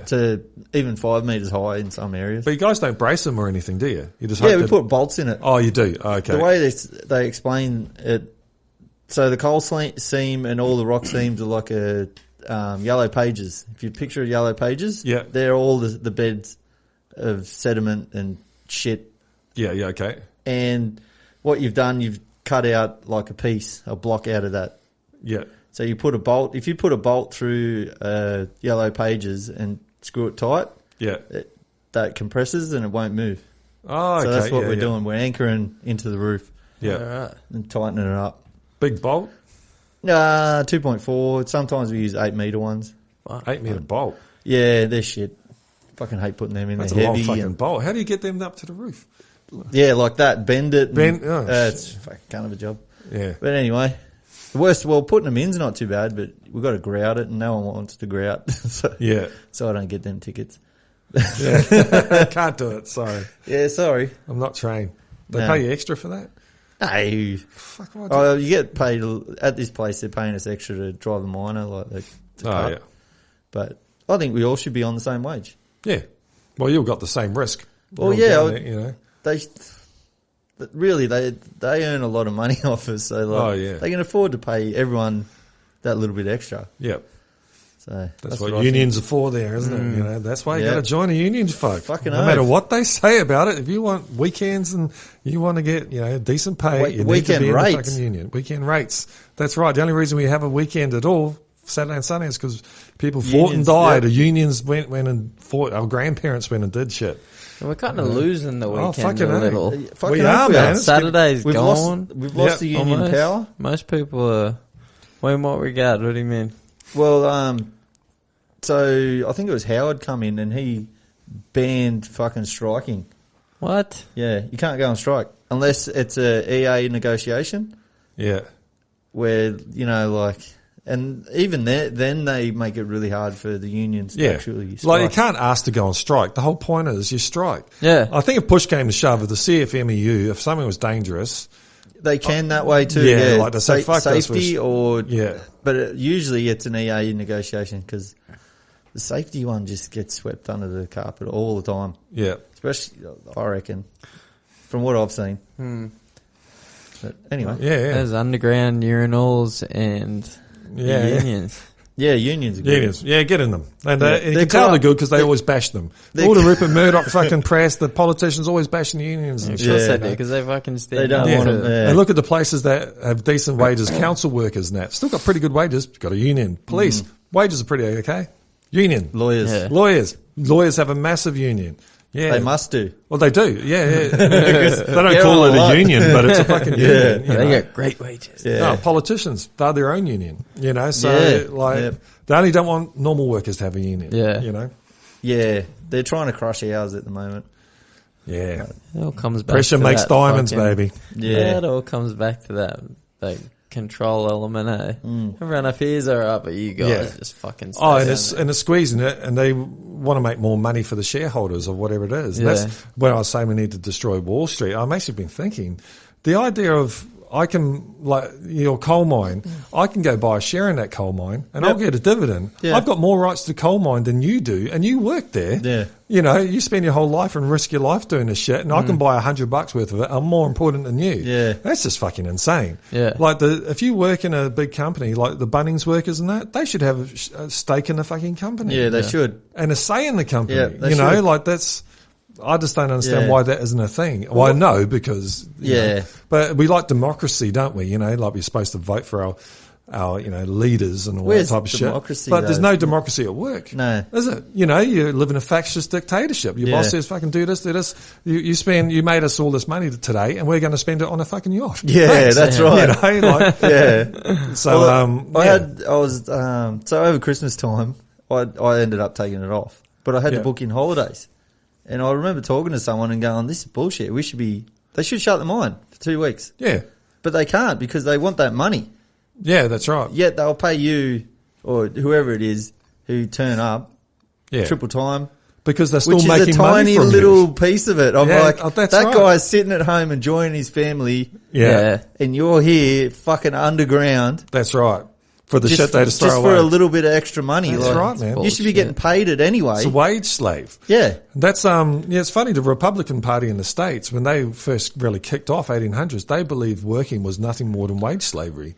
to even 5 meters high in some areas. But you guys don't brace them or anything, do you? You just we put bolts in it. Oh, you do? Oh, okay. The way they explain it, so the coal seam and all the rock seams are like yellow pages. If you picture yellow pages, they're all the beds of sediment and shit. Yeah, okay. And what you've done, you've cut out like a block out of that. Yeah. So you put a bolt. If you put a bolt through yellow pages and screw it tight, that compresses and it won't move. Oh, okay. So that's what we're doing. We're anchoring into the roof. Yeah. Right. And tightening it up. Big bolt? 2.4. Sometimes we use 8 meter ones. 8 meter bolt. Yeah, they're shit. Fucking hate putting them in. That's they're a long heavy fucking bolt. How do you get them up to the roof? Yeah, like that. Bend it. It's fucking kind of a job. Yeah. But anyway, putting them in's not too bad, but we've got to grout it, and no one wants to grout. So I don't get them tickets. Yeah. Can't do it, sorry. Yeah, sorry. I'm not trained. They pay you extra for that? No. Fuck, why you get paid at this place. They're paying us extra to drive the miner, to cut. Yeah. But I think we all should be on the same wage. Yeah. Well, you've got the same risk. Well, you know. They earn a lot of money off us, so they can afford to pay everyone that little bit extra. Yep. So that's what unions are for, there, isn't it? You know, that's why you got to join a union, folk. Fucking no matter what they say about it, if you want weekends and you want to get decent pay, you need to be in the fucking union. Weekend rates. That's right. The only reason we have a weekend at all, Saturday and Sunday, is because people fought and died. Or unions went and fought. Our grandparents went and did shit. We're kind of losing the weekend a little. We are, man. Saturday's gone. We've lost the union power. Most people are. In what regard? What do you mean? Well, so I think it was Howard come in and he banned fucking striking. What? Yeah, you can't go on strike unless it's a EA negotiation. Yeah. Where, and even then they make it really hard for the unions to actually strike. Like, you can't ask to go on strike. The whole point is you strike. Yeah. I think if push came to shove, with the CFMEU, if something was dangerous, they can that way too. Yeah, like to say fuck safety this. But usually it's an EA negotiation because the safety one just gets swept under the carpet all the time. Yeah. Especially, I reckon, from what I've seen. But anyway. Yeah. There's underground urinals and unions. Yeah, unions are good. Unions. Yeah, get in them. And you can tell they're good because they always bash them. All the Rupert Murdoch fucking press, the politicians always bashing the unions and shit. They do because they fucking stand. They don't want them. And look at the places that have decent wages, council workers and that. Still got pretty good wages. Got a union. Police, wages are pretty okay. Union. Lawyers. Yeah. Lawyers have a massive union. Yeah. They must do. Well, they do. Yeah. They don't call it a union, but it's a fucking union. They get great wages. Yeah. No, politicians, they're their own union, so they only don't want normal workers to have a union. Yeah. Yeah, they're trying to crush ours at the moment. Yeah. It all comes back Pressure to makes that diamonds, fucking, baby. Yeah. It all comes back to that control element, eh? Everyone up here's alright, but you guys just fucking stay and it's squeezing it, and they want to make more money for the shareholders or whatever it is. That's when I was saying we need to destroy Wall Street. I've actually been thinking the idea of I can, like your coal mine, I can go buy a share in that coal mine and I'll get a dividend. Yeah. I've got more rights to the coal mine than you do, and you work there. Yeah. You spend your whole life and risk your life doing this shit, and I can buy $100 worth of it. I'm more important than you. Yeah. That's just fucking insane. Yeah. Like if you work in a big company, like the Bunnings workers and that, they should have a stake in the fucking company. Yeah, they should. And a say in the company. Yeah, they should. Like that's, I just don't understand why that isn't a thing. Well, I know because, you know, but we like democracy, don't we? Like we're supposed to vote for our leaders and all Where's that type of democracy, shit. But there's though? no democracy at work. No. Is it? You live in a fascist dictatorship. Your boss says fucking do this, do this. You made us all this money today and we're going to spend it on a fucking yacht. Yeah, Thanks. that's right. Yeah. So, so over Christmas time, I ended up taking it off, but I had to book in holidays. And I remember talking to someone and going, this is bullshit. They should shut the mine for 2 weeks. Yeah. But they can't because they want that money. Yeah, that's right. Yet they'll pay you or whoever it is who turn up triple time. Because they're still which making is a money tiny from little you. piece of it. I'm that right. guy's sitting at home enjoying his family. Yeah. And you're here fucking underground. That's right. For the shit they just throw away. Just for a little bit of extra money. That's right, man. You should be getting paid it anyway. It's a wage slave. Yeah. That's, it's funny, the Republican Party in the States, when they first really kicked off 1800s, they believed working was nothing more than wage slavery.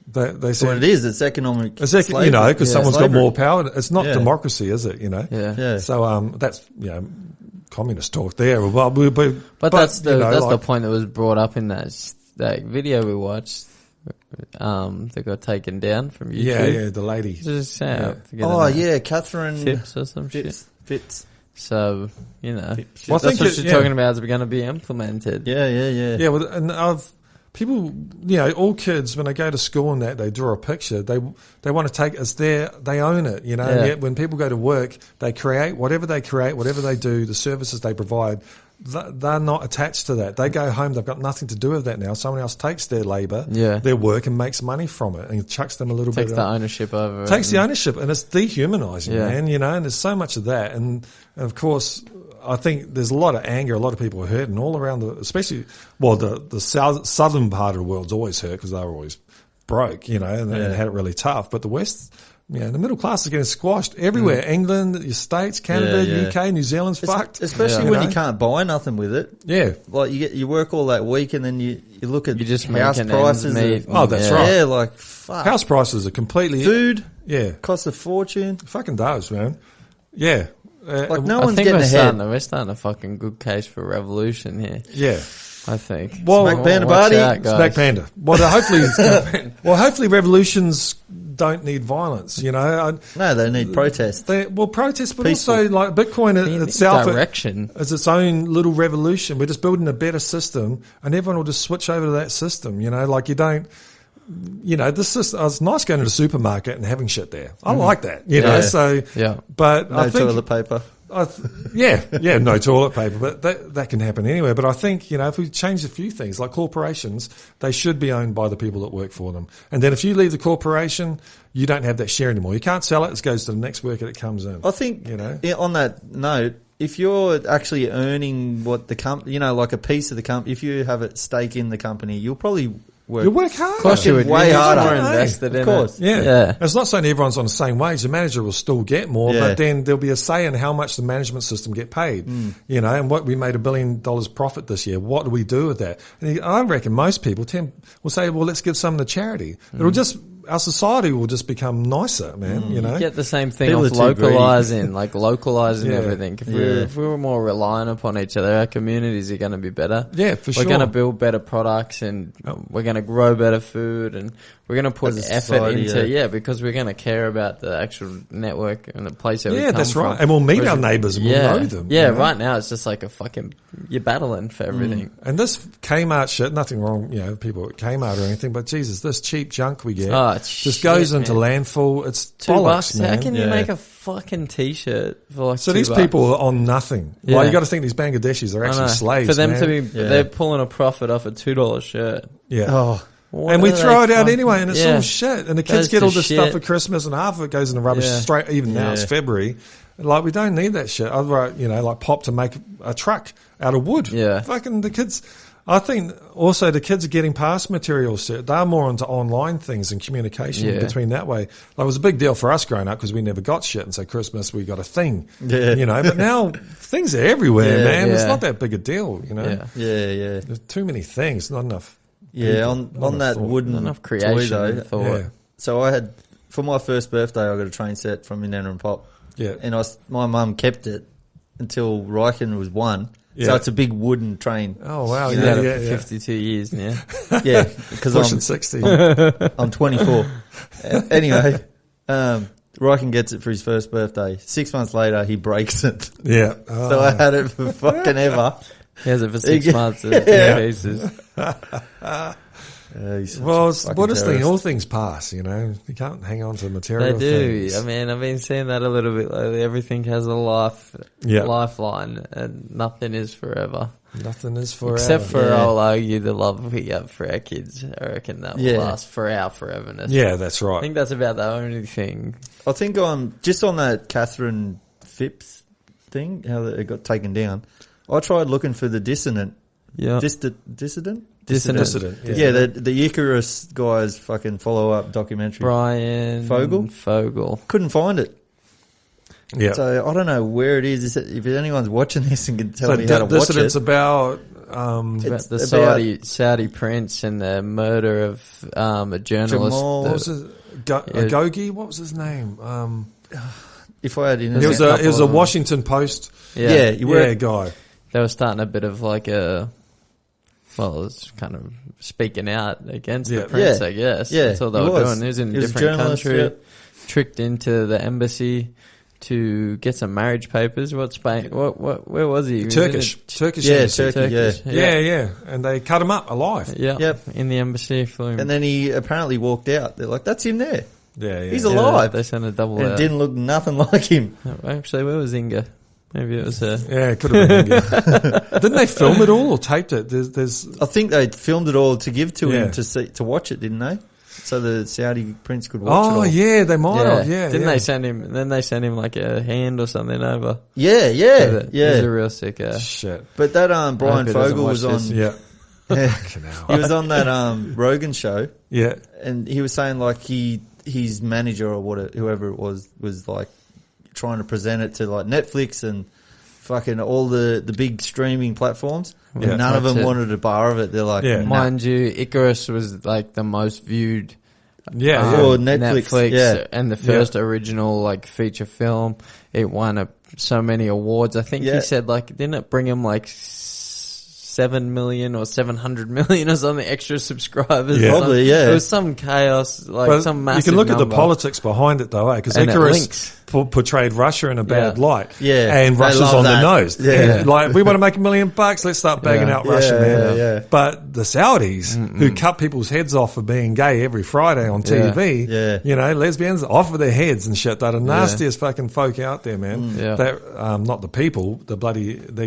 They said, well, it is. It's economic slavery. because someone's got more power. It's not democracy, is it, Yeah. So, that's, communist talk there. But that's the point that was brought up in that video we watched. That got taken down from YouTube. Yeah, the lady. Just Catherine Phipps or some shit. Phipps. So, Well, that's what she's talking about is going to be implemented. Yeah. Yeah, well, and people, all kids, when they go to school and that, they draw a picture. They want to take it as they own it, And yet when people go to work, they create, whatever they do, the services they provide, they're not attached to that. They go home, they've got nothing to do with that now. Someone else takes their labour, their work, and makes money from it and chucks them a little bit. Takes the ownership over it. Takes the ownership, and it's dehumanising, man, and there's so much of that. And of course, I think there's a lot of anger, a lot of people are hurting all around especially, the southern part of the world's always hurt because they were always broke, and they had it really tough. But the West, the middle class is getting squashed everywhere. England, the States, Canada, UK, New Zealand's fucked. Especially when you can't buy nothing with it. Yeah. Like you work all that week and then you look at just house prices. That's right. Yeah, like fuck. House prices are completely... Food. Yeah. Costs a fortune. It fucking does, man. Yeah. Like no one's getting ahead. We're starting a fucking good case for revolution here. Yeah. I think. Well, Smack Panda Party. Smack Panda. Well, hopefully revolutions don't need violence, No, they need protests. Protests, but also like Bitcoin itself is its own little revolution. We're just building a better system and everyone will just switch over to that system, Like you don't... this system, it's nice going to the supermarket and having shit there. I like that, But no I think toilet paper. No toilet paper, but that can happen anyway. But I think, if we change a few things, like corporations, they should be owned by the people that work for them. And then if you leave the corporation, you don't have that share anymore. You can't sell it. It goes to the next worker that comes in. I think, on that note, if you're actually earning what the company, like a piece of the company, if you have a stake in the company, you'll probably you work hard. Of course you would. Way harder. More invested in it. Of course. Yeah. It's not saying everyone's on the same wage. The manager will still get more, but then there'll be a say in how much the management system get paid. And what we made $1 billion profit this year. What do we do with that? And I reckon most people will say, well, let's give some to charity. It'll just... Our society will just become nicer, man, You get the same thing of localizing everything. If we were more reliant upon each other, our communities are going to be better. Yeah, for sure. We're going to build better products and we're going to grow better food and we're going to put effort into, because we're going to care about the actual network and the place that we come that's from. right. And we'll meet our neighbours and we'll know them. Yeah, right now it's just like you're battling for everything. And this Kmart shit, nothing wrong, people at Kmart or anything, but Jesus, this cheap junk we get. Just goes into landfill. It's $2, man. How can you make a fucking t-shirt for like So $2? These people are on nothing. Yeah. Like you got to think these Bangladeshis are actually slaves. For them man. to be, they're pulling a profit off a $2 shirt. Yeah. Oh. And we throw it out anyway, and it's all shit. And the kids get all this shit. stuff for Christmas, and half of it goes in the rubbish straight. Even now it's February. Like we don't need that shit. I'd write, like Pop to make a truck out of wood. Yeah. Fucking the kids. I think also the kids are getting past materials. They're more into online things and communication between that way. Like, it was a big deal for us growing up because we never got shit. And so Christmas, we got a thing, but now things are everywhere, man. It's not that big a deal, Yeah. There's too many things, not enough. Yeah, on that wooden enough creation toy though. Thought. Yeah. So I had, for my first birthday, I got a train set from Nana and Pop. Yeah. And my mum kept it until Riken was 1. So it's a big wooden train. Oh wow! He's had it for 52 years now. Yeah, because Pushing 60. I'm 24. Anyway, Riken gets it for his first birthday. 6 months later, he breaks it. Yeah. So I had it for fucking ever. He has it for 6 months. Pieces. Well, what is thing? All things pass, you know. You can't hang on to material They do. things. I mean, I've been seeing that a little bit lately. Everything has a lifeline, and nothing is forever. Nothing is forever. Except for, I'll argue, the love we have for our kids. I reckon that will last for our foreverness. Yeah, that's right. I think that's about the only thing. I think just on that Catherine Phipps thing, how it got taken down, I tried looking for the dissonant. Yeah. Dissident? Dissident. Yeah, the Icarus guys fucking follow-up documentary. Brian Fogel. Couldn't find it. Yeah. So I don't know where it is. If anyone's watching this and can tell me how to watch Dissident's it. about About the Saudi prince and the murder of a journalist. Jamal. what was it? Gogi? What was his name? If I had He was a Washington Post guy. They were starting a bit of like it's kind of speaking out against the prince, I guess. Yeah, that's all they were doing. He was in a different country, tricked into the embassy to get some marriage papers. Where was he? Turkish. Yeah, embassy. Turkey, Yeah. And they cut him up alive. Yeah. Yep. In the embassy. Flew him. And then he apparently walked out. They're like, that's him there. Yeah. He's alive. They sent a double And out. it didn't look nothing like him. Actually, where was Inga? Maybe it was her. Yeah, it could have been. Didn't they film it all or taped it? There's I think they filmed it all to give to him to watch it, didn't they? So the Saudi prince could watch it all. Oh, yeah, they might have. Yeah. Didn't they send him? Then they sent him like a hand or something over. Yeah. He's a real sick ass. Shit. But that Brian Fogel was on. this. Yeah. He was on that Rogan show. Yeah. And he was saying like his manager or whoever it was like trying to present it to like Netflix and fucking all the big streaming platforms. Yeah. And none of them That's it. wanted a bar of it. They're like, Yeah. nah. Mind you, Icarus was like the most viewed Yeah. Or Netflix, yeah. and the first original like feature film. It won so many awards. I think he said like, didn't it bring him like 7 million or 700 million or something extra subscribers? Yeah. Probably, yeah. It was some chaos, like But some massive you can look at the number. politics behind it though, because And it Icarus links. portrayed Russia in a bad light. Yeah. And They Russia's love on that. the nose. Yeah. Like, we want to make $1 million, let's start bagging out Russia, man. Yeah. But the Saudis, who cut people's heads off for being gay every Friday on TV, you know, lesbians off with their heads and shit. They're the nastiest fucking folk out there, man. Yeah. They're, not the people, their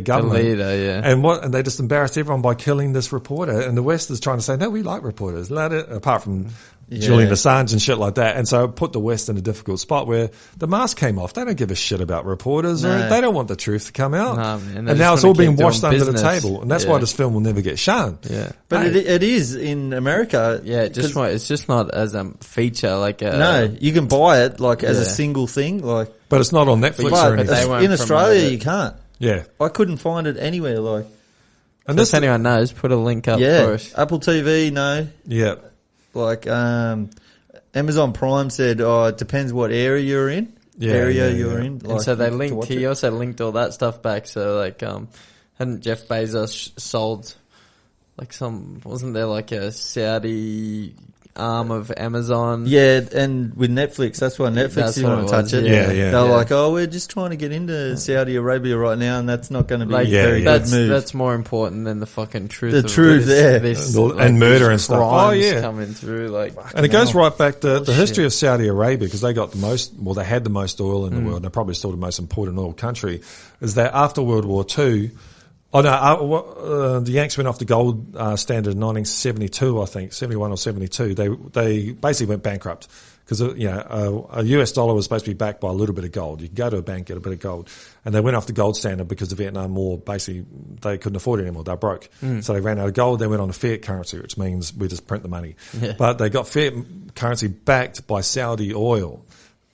government. The leader, yeah. And they just embarrassed everyone by killing this reporter. And the West is trying to say, no, we like reporters. Apart from Julian Assange and shit like that. And so it put the West in a difficult spot where the mask came off. They don't give a shit about reporters. No. Or they don't want the truth to come out. No, man, and now it's all being washed under the business. table. And that's why this film will never get shown. Yeah. But it is in America. Yeah, it's just not as a feature like a... No, you can buy it like as a single thing, like. But it's not on Netflix But or anything. they won't in Australia, promote it. you can't. Yeah. I couldn't find it anywhere. Like, And So if anyone knows, put a link up for us. Apple TV, no. yeah. Like, Amazon Prime said, it depends what area you're in. You're in. Like, And so they to linked. watch He it. also linked all that stuff back. So like, hadn't Jeff Bezos sold like wasn't there like a Saudi arm of Amazon? Yeah, and with Netflix, that's why Netflix That's didn't what want to it touch was, it. yeah. They're like, we're just trying to get into Saudi Arabia right now, and that's not going to be Like, a very good that's move. that's more important than the fucking truth. The of truth, this, yeah. And murder these and stuff. crimes Oh, yeah. coming through. Like, And it goes right back to the history of Saudi Arabia, because they got they had the most oil in the world, and they're probably still the most important oil country, is that after World War II, the Yanks went off the gold standard in 1972, I think, 71 or 72. They basically went bankrupt because, a US dollar was supposed to be backed by a little bit of gold. You can go to a bank, get a bit of gold. And they went off the gold standard because the Vietnam War, basically, they couldn't afford it anymore. They were broke. So they ran out of gold. They went on a fiat currency, which means we just print the money. Yeah. But they got fiat currency backed by Saudi oil.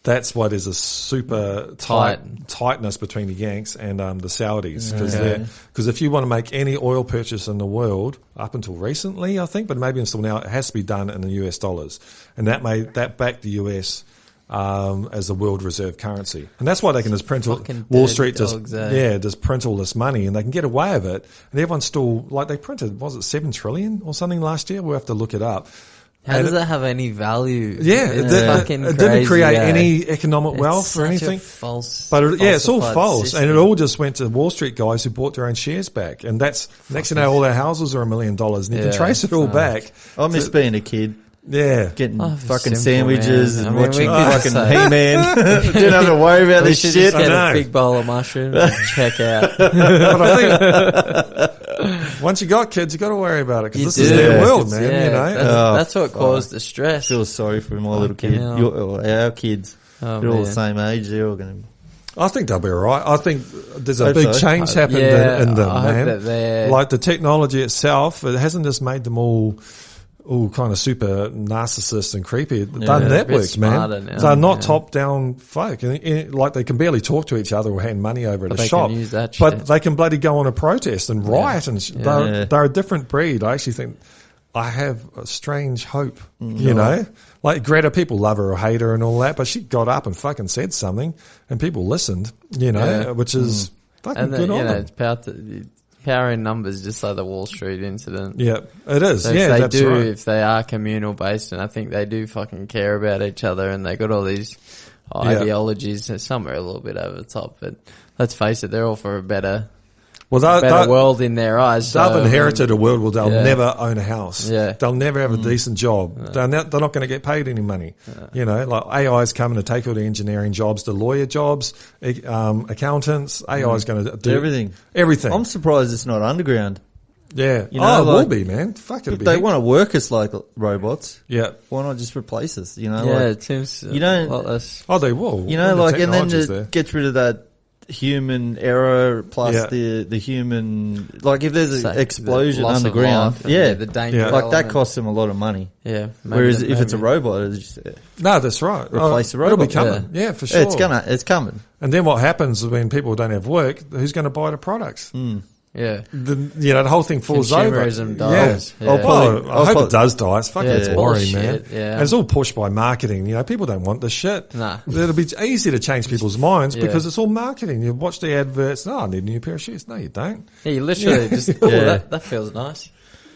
That's why there's a super tightness between the Yanks and the Saudis, because if you want to make any oil purchase in the world, up until recently, I think, but maybe until now, it has to be done in the US dollars, and that backed the US as the world reserve currency. And that's why they can just print all, Fucking Wall dirty Street dogs, just print all this money and they can get away with it. And everyone's still, like they printed, was it 7 trillion or something last year? We'll have to look it up. How does that have any value? Yeah, It's fucking it crazy, didn't create eh? any economic wealth It's or such anything. A false, But it's all falsified false, system. and it all just went to Wall Street guys who bought their own shares back, and that's next to know all their houses are $1 million, and you can trace it all back. I miss being a kid. Yeah, Getting fucking simple, sandwiches man. and I mean, watching we could fucking say- He-Man. Didn't have to worry about We this should shit. just get I know. a big bowl of mushrooms and check out. but I think once you got kids, you got to worry about it because You this do. is their Yeah. world, man. You know, That's what caused the stress. I feel sorry for my little Fucking kid. hell. Our kids. Oh, They're all the man. same age. They're all going to... I think they'll be all right. I think there's a Hope big so. change happened Yeah, in them, I hope man. that they're- Like the technology itself, it hasn't just made them all kind of super narcissist and creepy. They're a bit networks, man. smarter now, They're not yeah. top-down folk. Like they can barely talk to each other or hand money over at But a they shop. can use that but shit. they can bloody go on a protest and riot and Yeah. they're a different breed. I actually think I have a strange hope, you know? Like Greta, people love her or hate her and all that, but she got up and fucking said something and people listened, you know, Yeah. which is fucking And good then, on them. it's power in numbers, just like the Wall Street incident. Yeah, it is. So Yeah, that's right. if they are communal based, and I think they do fucking care about each other, and they got all these ideologies. Some are a little bit over the top, but let's face it, they're all for a better Well, world in their eyes. they've so, inherited a world where they'll Yeah. never own a house. Yeah. They'll never have a decent job. They're not going to get paid any money. You know, like AI's coming to take all the engineering jobs, the lawyer jobs, accountants. AI's going to do Everything. Everything. I'm surprised it's not underground. Yeah. You know, it will like, be, man. Fuck, it'll If be. they heaps. want to work us like robots, Yeah. why not just replace us? You know, Yeah, like, it seems you don't- a lot less. Oh, they will. you know, When the like, and then technology's it there. gets rid of that human error plus Yeah. the human, like if there's So, an the explosion loss of underground, life and yeah, the danger Yeah. like that element. costs them a lot of money. Yeah. maybe Whereas that- if it's a maybe- robot, it's just, No, that's right. Replace the It'll be robot. coming. Yeah, for sure. it's coming. And then what happens when people don't have work? Who's going to buy the products? Yeah. The whole thing falls over. Consumerism dies. Yeah. Yeah. I'll probably- Well, I hope I'll it does die. It's fucking Yeah, it's it's boring, bullshit, man. yeah. And it's all pushed by marketing. You know, people don't want this shit. Nah. It'll be easy to change people's minds Yeah. because it's all marketing. You watch the adverts. No, I need a new pair of shoes. No, you don't. Yeah, you literally just, that feels nice.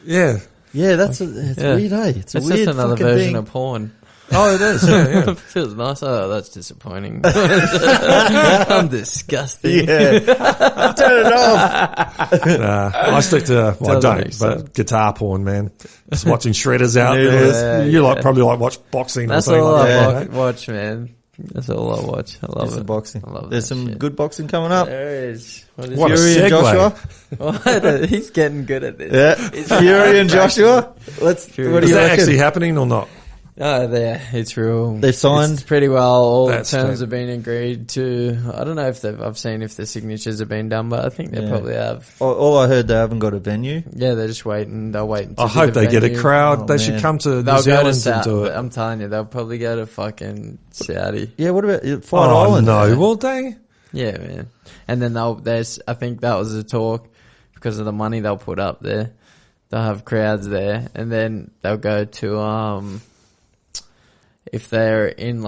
Yeah. Yeah, it's weird, eh? It's a It's weird just another fucking version thing. of porn. Oh, it is. Yeah, It feels nice. Oh, that's disappointing. I'm disgusting. Yeah, turn it off. yeah. I stick to, well, I Doesn't don't, make but sense. guitar porn, man. Just watching shredders out Noodles. there. Yeah, You yeah. probably watch boxing That's or something all like I that. watch, man. That's all I watch. I love There's it. some boxing. I love There's that some shit. good boxing coming up. There is. What is What a Fury and segue. Joshua. What? He's getting good at this. Yeah, He's Fury and Joshua. What do Is you that reckon? actually happening or not? Oh, there. It's real. They signed? It's pretty well. All That's the terms great. have been agreed to. I don't know if I've seen if the signatures have been done, but I think they Yeah. probably have. All I heard, they haven't got a venue. Yeah, they're just waiting. They'll wait until I hope they get a crowd. Oh, They should man. come to New They'll go to Zealand and Saudi. do it. I'm telling you, they'll probably go to fucking Saudi. Yeah, what about Fire Oh, Island? no. Will they? Yeah, man. And then I think that was the talk because of the money they'll put up there. They'll have crowds there, and then they'll go to if they're in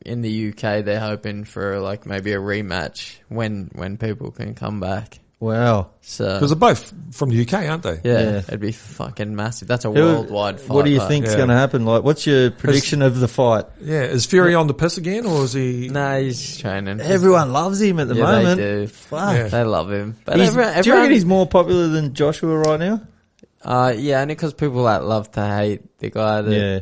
in the UK, they're hoping for like maybe a rematch when people can come back. Wow. So Because they're both from the UK, aren't they? Yeah. it'd be fucking massive. That's a Who- worldwide fight. What do you though. think's Yeah. going to happen? Like, what's your prediction of the fight? Yeah. Is Fury on the piss again, or is he? Nah, he's training. Everyone loves him at the yeah, moment. they do. Fuck. Yeah. They love him. But He's- everyone, do you reckon he's more popular than Joshua right now? yeah, only because people love to hate the guy that, Yeah.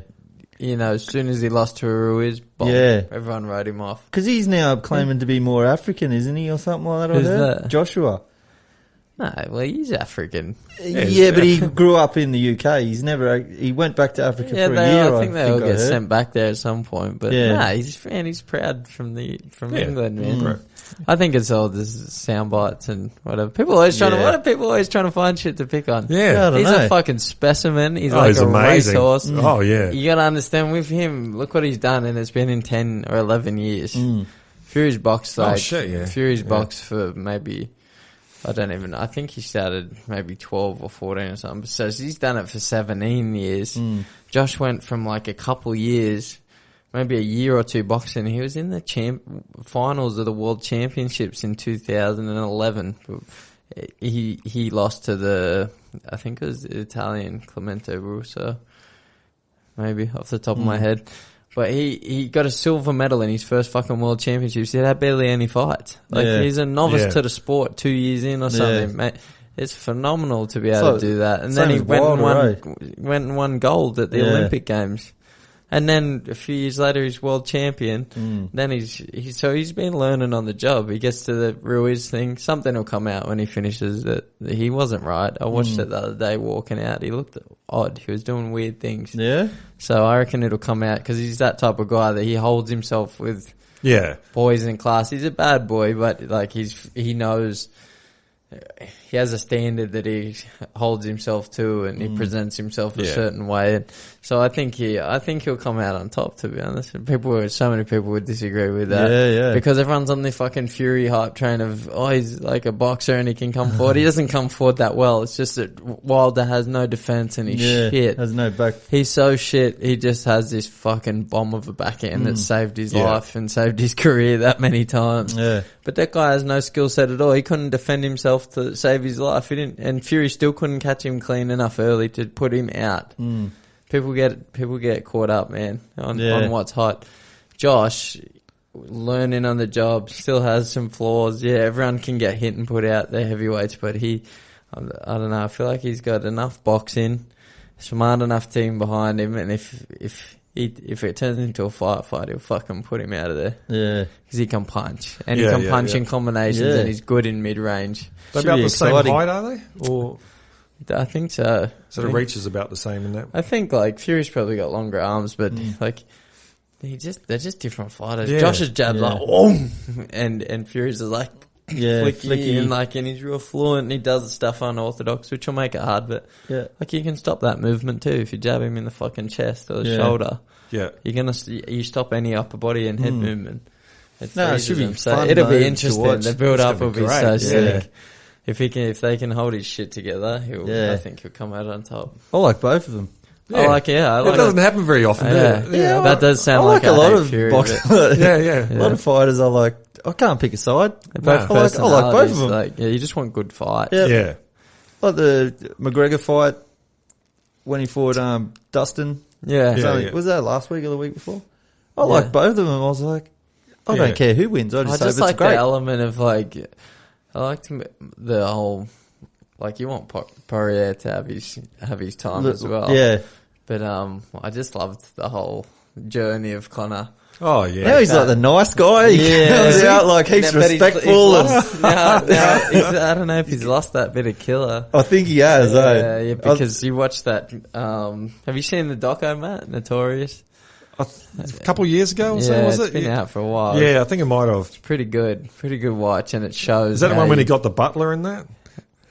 you know, as soon as he lost to Ruiz, bomb, Yeah. everyone wrote him off. Because he's now claiming to be more African, isn't he, or something like that? I Who's heard? that? Joshua. No, well, he's African. Yeah, but he grew up in the UK. He went back to Africa Yeah, for a year. I think they all I get heard. sent back there at some point. But Yeah. nah, he's proud from Yeah. England, man. Right. I think it's all just sound bites and whatever. People always Yeah. what are people always trying to find shit to pick on? Yeah. I don't He's know. a fucking specimen. He's Oh, like he's a amazing. racehorse. Oh, yeah. You gotta understand with him, look what he's done, and it's been in 10 or 11 years. Fury's boxed Oh, like, shit, yeah. Fury's Yeah. boxed for maybe, I don't even know, I think he started maybe 12 or 14 or something. So he's done it for 17 years. Josh went from like a couple years maybe a year or two boxing. He was in the finals of the World Championships in 2011. He lost to I think it was the Italian Clemente Russo, maybe off the top of my head. But he got a silver medal in his first fucking World Championships. He had barely any fights. Like, he's a novice to the sport 2 years in or something, mate. It's phenomenal to be able to do that. And then he went and won gold at the Olympic Games. And then a few years later, he's world champion. Then he's been learning on the job. He gets to the Ruiz thing. Something will come out when he finishes that he wasn't right. I watched it the other day walking out. He looked odd. He was doing weird things. Yeah. So I reckon it'll come out because he's that type of guy that he holds himself with boys in class. He's a bad boy, but like he knows. He has a standard that he holds himself to, and he presents himself a certain way. And so I think he'll come out on top. To be honest, so many people would disagree with that. Because everyone's on the fucking Fury hype train of he's like a boxer and he can come forward. He doesn't come forward that well. It's just that Wilder has no defense and he's shit. Has no back. He's so shit. He just has this fucking bomb of a backhand that saved his life and saved his career that many times. Yeah. But that guy has no skill set at all. He couldn't defend himself to save his life. He didn't, and Fury still couldn't catch him clean enough early to put him out. People get caught up, man, on what's hot. Josh, learning on the job, still has some flaws. Yeah, everyone can get hit and put out their heavyweights, but I don't know. I feel like he's got enough boxing, smart enough team behind him, and if it turns into a fight, he'll fucking put him out of there. Yeah. Because he can punch. And he can punch in combinations and he's good in mid-range. They're about the same height, are they? Or I think so. So the reach is about the same in that? I think, like, Fury's probably got longer arms, but, like, they're just different fighters. Yeah. Josh's jab's like, and Fury's is like, flicky, and he's real fluent and he does the stuff unorthodox, which will make it hard, but like you can stop that movement too if you jab him in the fucking chest or the shoulder. Yeah, you stop any upper body and head movement. It should be fun. It'll be interesting. The build up will be so sick. If they can hold his shit together, I think he'll come out on top. I like both of them. Yeah. It doesn't happen very often, does it? Yeah, that does sound like a lot of boxers. A lot of fighters I like. I can't pick a side. I like both of them. Like, you just want good fights. Yeah. Like the McGregor fight when he fought Dustin. Was that last week or the week before? I like both of them. I was like, I don't care who wins. I just like great. The element of like, I liked the whole, like you want Poirier to have his time as well. Yeah. But I just loved the whole journey of Conor. Oh yeah, now he's like the nice guy. He comes out like he's respectful. I don't know if he's lost that bit of killer. I think he has. Yeah, because you watched that. Have you seen the doco, Matt? Notorious. A couple of years ago or so, was it? It's been out for a while. Yeah, I think it might have. It's pretty good watch, and it shows. Is that the one when he got the butler in that?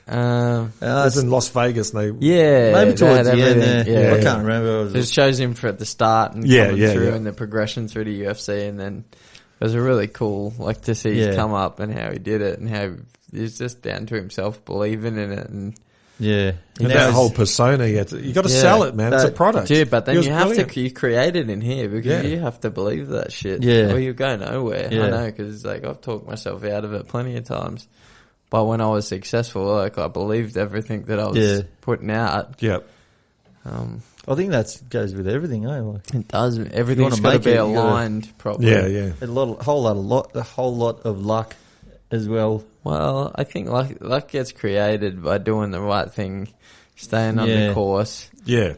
It's in Las Vegas. Maybe towards the end there. I can't remember. It shows him at the start and coming through and the progression through the UFC, and then it was a really cool, like to see his come up and how he did it and how he's just down to himself believing in it and that whole persona. You got to sell it, man. It's a product, dude. But then you create it in here because you have to believe that shit, or you go nowhere. I know because like I've talked myself out of it plenty of times. But when I was successful, like I believed everything that I was putting out. Yep. I think that goes with everything, eh? Like, it does. Everything's got to be aligned properly. Yeah. A whole lot of luck as well. Well, I think luck gets created by doing the right thing, staying on the course. Yeah.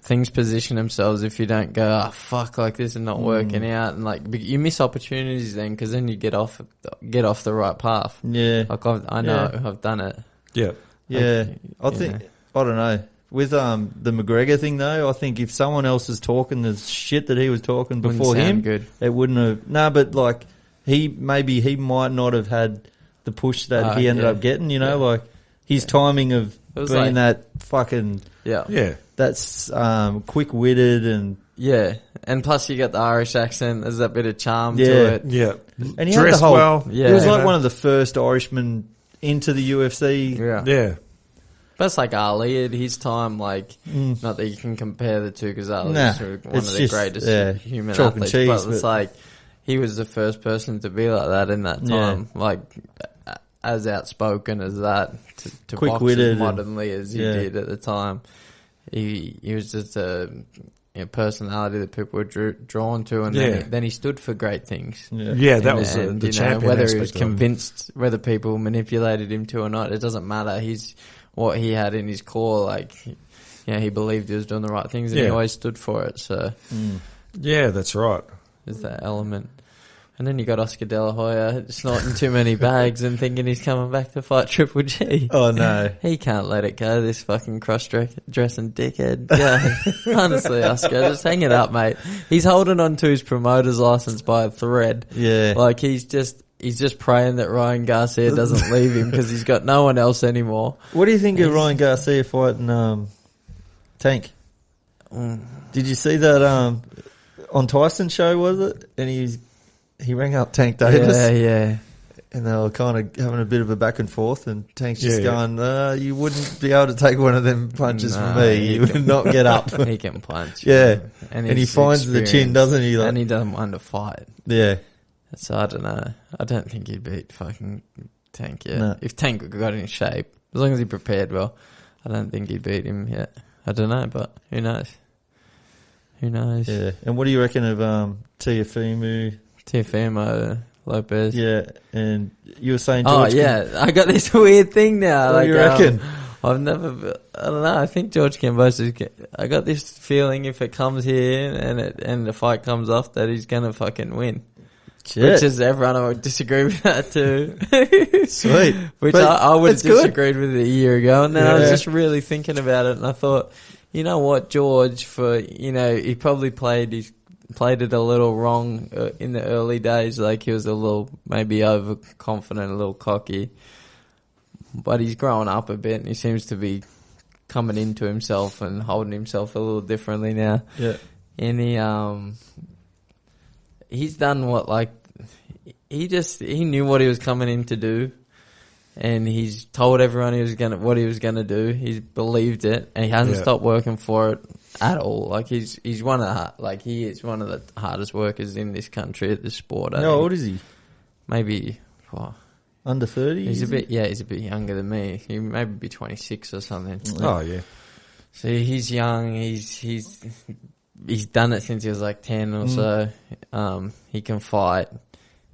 Things position themselves if you don't go, fuck, like this is not working out, and like you miss opportunities then because then you get off the right path. Yeah, like I know I've done it. Yeah, I think I don't know with the McGregor thing though. I think if someone else is talking the shit that he was talking before him, it wouldn't have. No, but like he might not have had the push that he ended up getting. You know, like his timing of being like, that fucking that's quick-witted and and plus you got the Irish accent. There's that bit of charm to it. Yeah, and he had the whole. He was like one of the first Irishmen into the UFC. Yeah. But it's like Ali at his time, like, not that you can compare the two because Ali's one of the greatest human athletes, but it's like, he was the first person to be like that in that time, like, as outspoken as that, to box as modernly as he did at the time. He was just a personality that people were drawn to, and then he stood for great things. That was the champion. Whether he was convinced, whether people manipulated him to or not, it doesn't matter. What he had in his core, like, he believed he was doing the right things, and he always stood for it. So, that's right. There's that element. And then you got Oscar De La Hoya snorting too many bags and thinking he's coming back to fight Triple G. Oh, no. He can't let it go, this fucking cross-dressing dickhead. Yeah. Honestly, Oscar, just hang it up, mate. He's holding on to his promoter's license by a thread. Yeah. Like, he's just praying that Ryan Garcia doesn't leave him because he's got no one else anymore. What do you think of Ryan Garcia fighting Tank? Did you see that on Tyson's show, was it? And he rang up Tank Davis. Yeah. And they were kind of having a bit of a back and forth, and Tank's just going, you wouldn't be able to take one of them punches from me. You would not get up. He can punch. Yeah. And he finds the chin, doesn't he? And he doesn't want to fight. Yeah. So I don't know. I don't think he'd beat fucking Tank yet. No. If Tank got in shape, as long as he prepared well, I don't think he'd beat him yet. I don't know, but who knows? Yeah. And what do you reckon of Teofimo Lopez? Yeah. And you were saying George I got this weird thing now. What do you reckon? I don't know. I think George Kambosos, I got this feeling if it comes here and the fight comes off that he's going to fucking win. Shit. Which is everyone would disagree with that too. Sweet. Which I would have disagreed with it a year ago. And then I was just really thinking about it, and I thought, you know what, George, he probably played it a little wrong in the early days. Like, he was a little maybe overconfident, a little cocky. But he's growing up a bit, and he seems to be coming into himself and holding himself a little differently now. Yeah. And he's done he knew what he was coming in to do, and he's told everyone what he was gonna do. He's believed it, and he hasn't stopped working for it at all. Like, he is one of the hardest workers in this country at this sport. How old is he? Maybe under 30. He's a bit younger than me. He maybe be 26 or something. Oh yeah. So he's young. He's done it since he was like 10 or so. He can fight.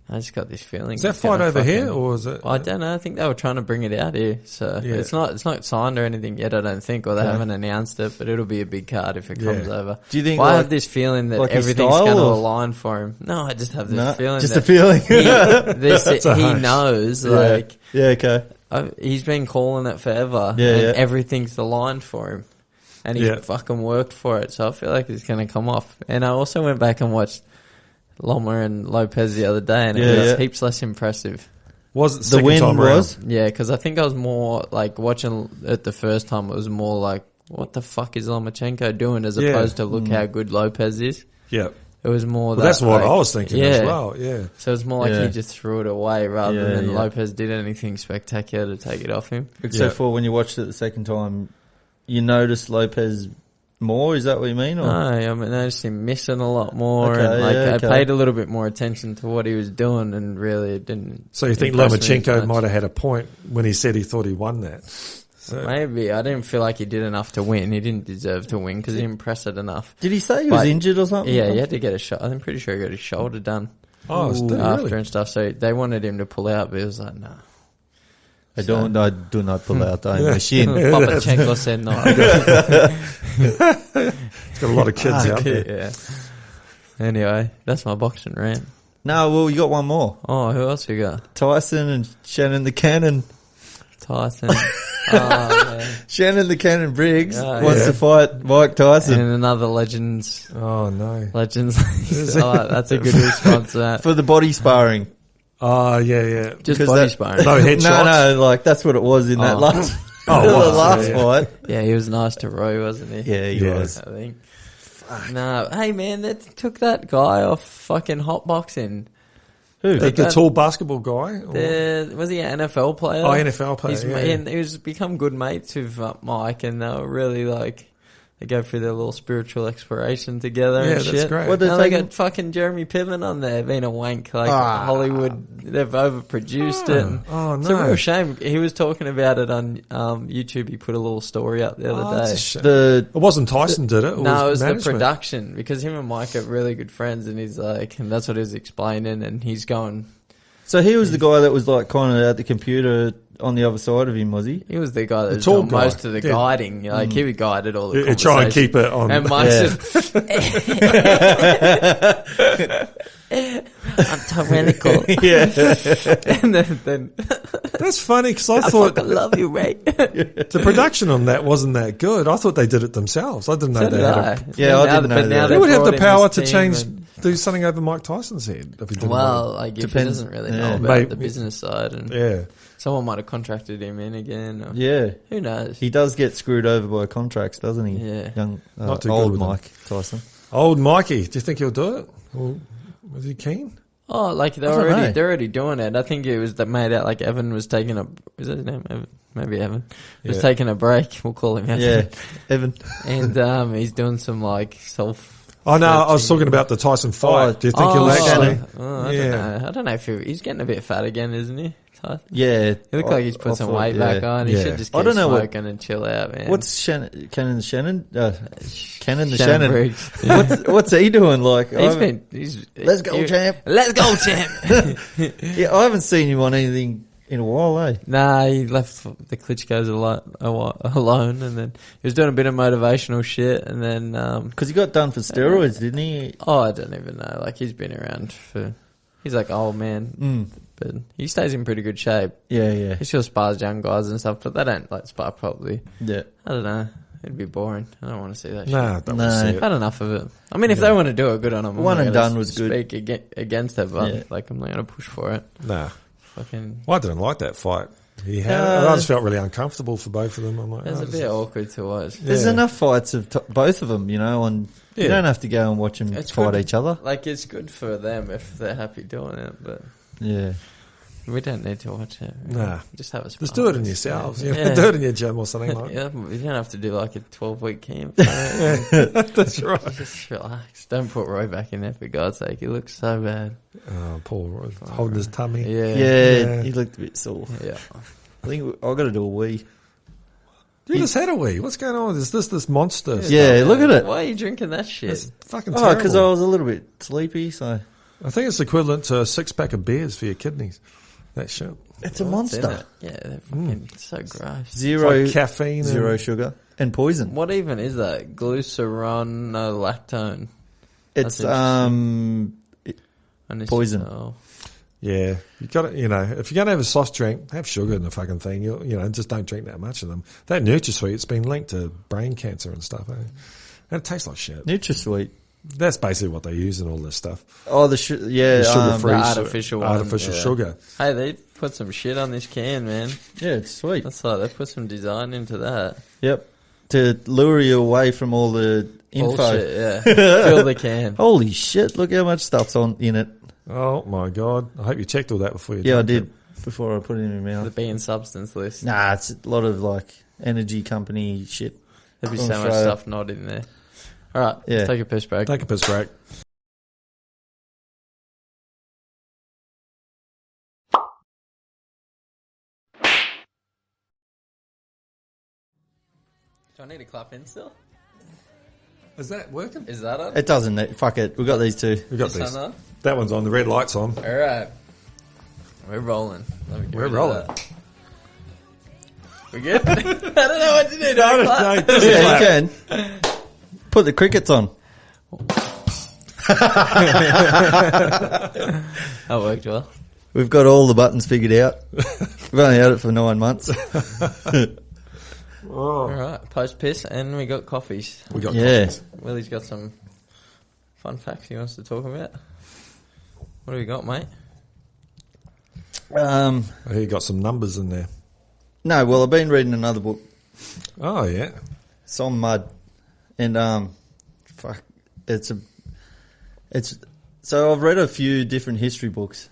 I just got this feeling. Is that fight over here, or is it? I don't know. I think they were trying to bring it out here. So it's not signed or anything yet, I don't think, or they haven't announced it, but it'll be a big card if it comes over. Do you think I have this feeling that everything's going to align for him? No, I just have this feeling. Just a feeling. He knows, like... Yeah, okay. He's been calling it forever, and everything's aligned for him. And he's fucking worked for it, so I feel like it's going to come off. And I also went back and watched Loma and Lopez the other day, and it was heaps less impressive. Was it the win was? Yeah, because I think I was more like watching it the first time. It was more like, what the fuck is Lomachenko doing, as opposed to look how good Lopez is. Yeah. It was more that's what I was thinking as well, yeah. So it was more like he just threw it away rather than Lopez did anything spectacular to take it off him. Except for when you watched it the second time, you noticed Lopez more? Is that what you mean? Or? No, I noticed him missing a lot more. I paid a little bit more attention to what he was doing, and really it didn't. So you think Lomachenko might have had a point when he said he thought he won that? So. Maybe. I didn't feel like he did enough to win. He didn't deserve to win because he didn't press it enough. Did he say he was injured or something? Yeah, he had to get a shot. I'm pretty sure he got his shoulder done. Oh, after really? and stuff. So they wanted him to pull out, but he was like, no. I do not pull out. I'm a machine. Papachenko said no. He's got a lot of kids out there. Yeah. Anyway, that's my boxing rant. No, well, you got one more. Oh, who else we got? Tyson and Shannon the Cannon. Tyson. Man. Shannon the Cannon Briggs wants to fight Mike Tyson. And another Legends. Oh, no. Legends. That's a good response to that. For the body sparring. Oh, yeah. Just body sparring. No headshots? No, like that's what it was in that last the last fight. Yeah, he was nice to Roy, wasn't he? Yeah, he was. I think. No, hey man, they took that guy off fucking hotboxing. Who? The tall basketball guy? Was he an NFL player? Oh, NFL player, And he's become good mates with Mike, and they were really like, they go through their little spiritual exploration together and shit. That's great. What And they got fucking Jeremy Piven on there being a wank. Like, Hollywood, they've overproduced it. And no. It's a real shame. He was talking about it on YouTube. He put a little story up the other day. It wasn't Tyson did it. It was the production, because him and Mike are really good friends, and he's like, and that's what he was explaining, and he's going. So he was the guy that was like kind of at the computer on the other side of him, was he? He was the guy that was doing most of the guiding. Like, he would guided all the conversation. Try and keep it on. And Mike's just... I'm tyrannical. And then That's funny, because I I thought... fucking love you, mate. The production on that wasn't that good. I thought they did it themselves. I didn't know they had I didn't know that. They would have the power to do something over Mike Tyson's head. If he didn't like, if he doesn't really know about the business side, and someone might have contracted him in again. Or, who knows? He does get screwed over by contracts, doesn't he? Yeah. Young, Not too old good with Mike Tyson. Old Mikey. Do you think he'll do it? Or was he keen? Oh, like they're already doing it. I think it was that made out like Evan was taking a. Is that his name? Evan? Maybe Evan was taking a break. We'll call him Evan. Yeah, Evan. And he's doing some like self. Oh no, I was talking about the Tyson fight. Do you think he'll actually? I don't know if he's getting a bit fat again, isn't he? Tyson? Yeah, He looked like he's put some weight back on. He should just keep smoking and chill out, man. What's Cannon the Shannon? What's he doing? Like, let's go, champ. Let's go, champ. Yeah, I haven't seen him on anything in a while, eh? Nah, he left the Klitschko's alone, and then he was doing a bit of motivational shit, and then because he got done for steroids, didn't he? Oh, I don't even know. Like, he's been around for. He's like old man, but he stays in pretty good shape. Yeah. He still spars young guys and stuff, but they don't like spar properly. Yeah, I don't know. It'd be boring. I don't want to see that shit. Don't want to see I've it. had enough of it. I mean, if they want to do it, good on them. One and done was good. Speak against it, but like, I'm not going to push for it. Nah. Fucking. Well, I didn't like that fight. I just felt really uncomfortable for both of them. I'm like, it was a bit awkward to watch. There's enough fights of both of them, you know, and you don't have to go and watch them fight each other. Like, it's good for them if they're happy doing it, but we don't need to watch it. Nah. Just have a Just do it in yourselves. Do it in your gym or something like that. You don't have to do like a 12-week camp. That's right. Just relax. Don't put Roy back in there, for God's sake. He looks so bad. Oh, Paul Roy holding his tummy. Yeah, he looked a bit sore. Yeah. I think I've got to do a wee. You just had a wee. What's going on? Is this monster? Yeah, look at it. Why are you drinking that shit? It's fucking terrible. Because I was a little bit sleepy, so... I think it's equivalent to a 6-pack of beers for your kidneys. That shit. It's a monster. Yeah, they're fucking so gross. Zero like caffeine. Zero sugar. And poison. What even is that? Glucuronolactone. It's poison. Oh. Yeah, you got to, if you're going to have a soft drink, have sugar in the fucking thing. Just don't drink that much of them. That NutraSweet's been linked to brain cancer and stuff. And it tastes like shit. NutraSweet. That's basically what they use in all this stuff. Oh, the sugar-free, artificial sugar. Hey, they put some shit on this can, man. Yeah, it's sweet. That's like they put some design into that. Yep, to lure you away from all the info. Bullshit, yeah. Fill the can. Holy shit! Look how much stuff's in it. Oh my god! I hope you checked all that before you. Yeah, I did before I put it in my mouth. The B and substance list. Nah, it's a lot of like energy company shit. There'd be so much stuff not in there. All right, let's take a piss break. Take a piss break. Do I need to clap in still? Is that working? Is that on? It doesn't. Fuck it. We got these two. We got This these. on? That one's on. The red light's on. All right. We're rolling. We're rolling. We good? I don't know what to do. Do I clap? Yeah, you can. Put the crickets on. That worked well. We've got all the buttons figured out. We've only had it for 9 months. All right, post piss, and we got coffees. We got coffees. Willie's got some fun facts he wants to talk about. What do we got, mate? You got some numbers in there. No, well, I've been reading another book. Oh yeah, Some Mud, and fuck, so I've read a few different history books,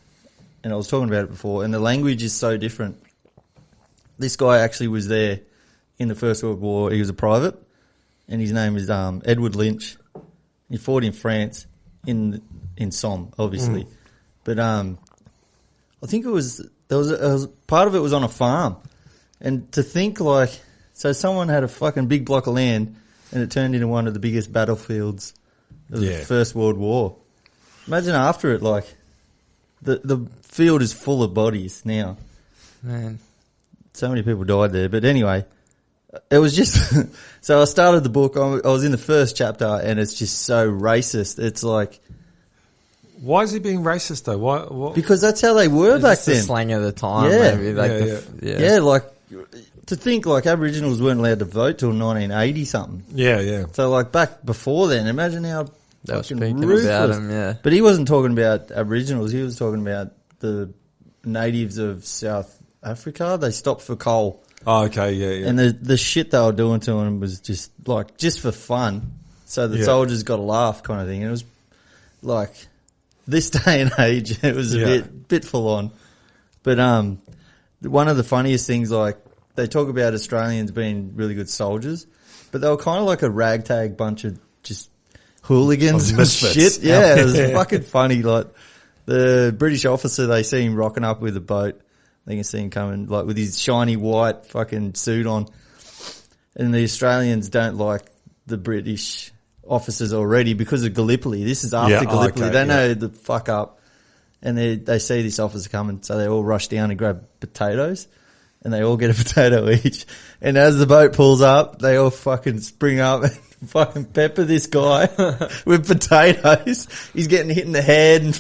and I was talking about it before, and the language is so different. This guy actually was there in the First World War. He was a private, and his name is Edward Lynch. He fought in France in Somme, obviously, but I think there was part of it was on a farm, and to think like, so someone had a fucking big block of land, and it turned into one of the biggest battlefields of the First World War. Imagine after it, like the field is full of bodies now. Man, so many people died there. But anyway, it was just so I started the book. I was in the first chapter, and it's just so racist. It's like, why is he being racist though? What? Because that's how they were back then. The slang of the time. Yeah. Maybe like yeah, like to think like Aboriginals weren't allowed to vote till 1980 something. Yeah. So like back before then, imagine how they were fucking speaking ruthless. about him. Yeah, but he wasn't talking about Aboriginals. He was talking about the natives of South Africa. They stopped for coal. Oh, okay, yeah. And the shit they were doing to him was just for fun. So the soldiers got a laugh kind of thing. And it was like this day and age, it was a bit full on. But one of the funniest things, like they talk about Australians being really good soldiers, but they were kind of like a ragtag bunch of just hooligans and shit. Yeah, it was fucking funny. Like the British officer, they see him rocking up with a boat. They can see him coming like with his shiny white fucking suit on. And the Australians don't like the British officers already because of Gallipoli. This is after Gallipoli. They know the fuck up. And they see this officer coming, so they all rush down and grab potatoes. And they all get a potato each. And as the boat pulls up, they all fucking spring up and fucking pepper this guy with potatoes. He's getting hit in the head, and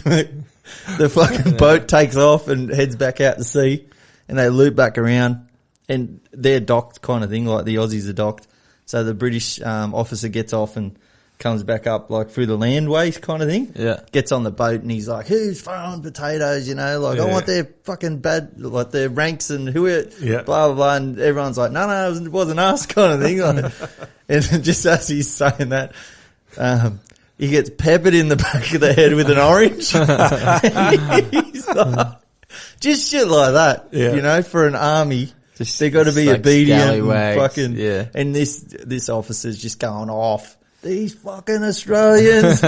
the fucking boat takes off and heads back out to sea. And they loop back around, and they're docked kind of thing, like the Aussies are docked. So the British officer gets off and comes back up like through the landways kind of thing. Yeah. Gets on the boat and he's like, who's throwing potatoes, you know, like I want their fucking like their ranks and who it, blah, blah, blah. And everyone's like, no, it wasn't us kind of thing. Like, and just as he's saying that, he gets peppered in the back of the head with an orange. He's like, just shit like that, you know, for an army. They got to be like obedient and fucking, and this officer's just going off. These fucking Australians.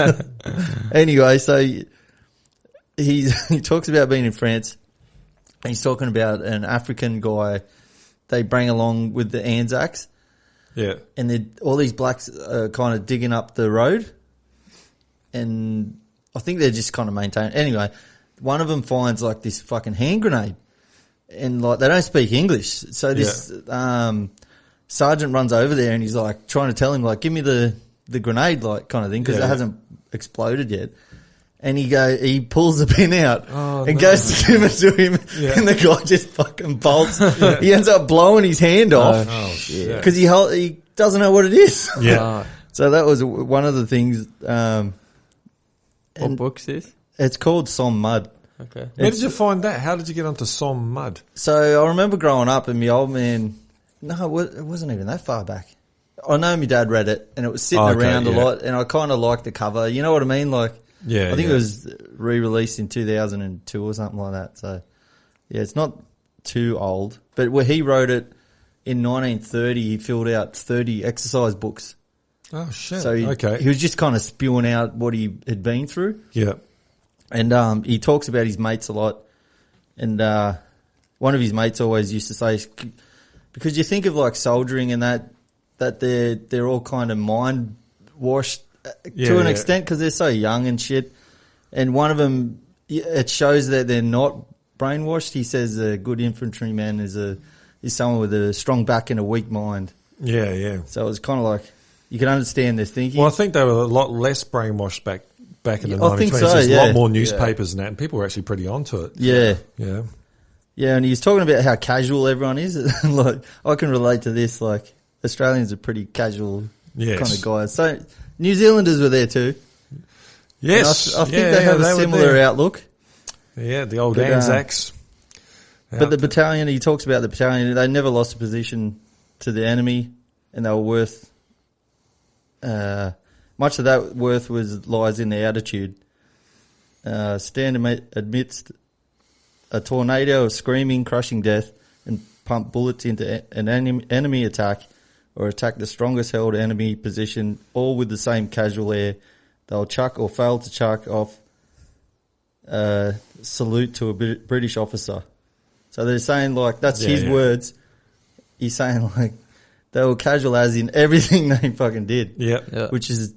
Anyway, so he talks about being in France. And he's talking about an African guy they bring along with the Anzacs. Yeah. And all these blacks are kind of digging up the road. And I think they're just kind of maintaining. Anyway, one of them finds like this fucking hand grenade. And like they don't speak English. So this sergeant runs over there and he's like trying to tell him like, give me the grenade like kind of thing because it hasn't exploded yet. And he pulls the pin out and goes to give it to him and the guy just fucking bolts. He ends up blowing his hand off because he doesn't know what it is. Yeah. So that was one of the things. What book's this? It's called Somme Mud. Okay. Where did you find that? How did you get onto Somme Mud? So I remember growing up and my old man, it wasn't even that far back. I know my dad read it and it was sitting around a lot and I kind of liked the cover. You know what I mean? Like, I think it was re-released in 2002 or something like that. So, yeah, it's not too old. But where he wrote it in 1930, he filled out 30 exercise books. Oh, shit. So he was just kind of spewing out what he had been through. Yeah. And he talks about his mates a lot. And one of his mates always used to say, because you think of like soldiering and that they're all kind of mind washed to an extent because they're so young and shit. And one of them, it shows that they're not brainwashed. He says a good infantryman is someone with a strong back and a weak mind. Yeah, yeah. So it was kind of like you can understand their thinking. Well, I think they were a lot less brainwashed back in the 1920s. I think so, There's a lot more newspapers and that, and people were actually pretty onto it. Yeah. Yeah. Yeah, and he was talking about how casual everyone is. Like, I can relate to this. Like, Australians are pretty casual kind of guys. So, New Zealanders were there too. Yes. I think they have a similar outlook. Yeah, the old Anzacs. But the battalion, he talks about the battalion, they never lost a position to the enemy, and they were worth, much of that worth lies in their attitude. Stand amidst a tornado of screaming, crushing death, and pump bullets into an enemy attack, or attack the strongest held enemy position, all with the same casual air. They'll chuck or fail to chuck off salute to a British officer. So they're saying, like, that's his words. He's saying, like, they were casual as in everything they fucking did. Yeah. Which is,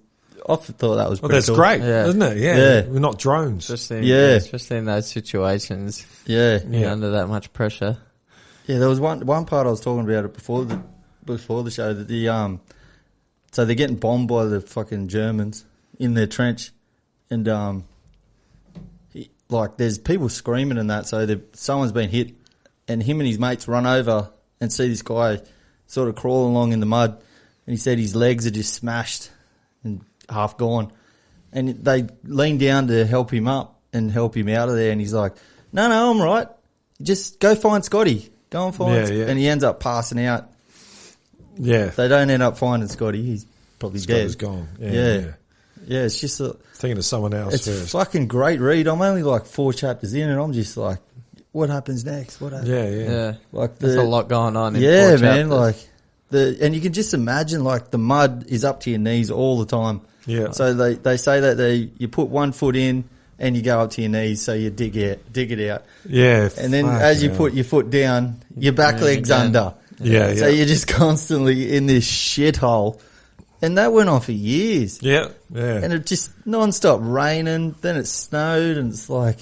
I thought that was pretty that's cool. great, Yeah. isn't it? Yeah. We're not drones. Especially in those situations. Yeah. You're under that much pressure. Yeah, there was one part I was talking about it before the show that so they're getting bombed by the fucking Germans in their trench, and like there's people screaming and that, so someone's been hit, and him and his mates run over and see this guy sort of crawling along in the mud, and he said his legs are just smashed and half gone, and they lean down to help him up and help him out of there, and he's like, no, I'm right, just go find Scotty. Go and find and he ends up passing out. Yeah. They don't end up finding Scotty. He's probably dead. Scotty's gone. Yeah, it's just thinking of someone else it's first. Fucking great read. I'm only like 4 chapters in, and I'm just like, what happens next? What happens? Yeah. Like there's a lot going on in 4 man. chapters. Like and you can just imagine, like, the mud is up to your knees all the time. Yeah. So they say that you put 1 foot in and you go up to your knees, so you dig it out. Yeah. And then as you put your foot down, your back leg's under. Yeah. So you're just constantly in this shithole. And that went on for years. Yeah. And it just non-stop raining, then it snowed, and it's like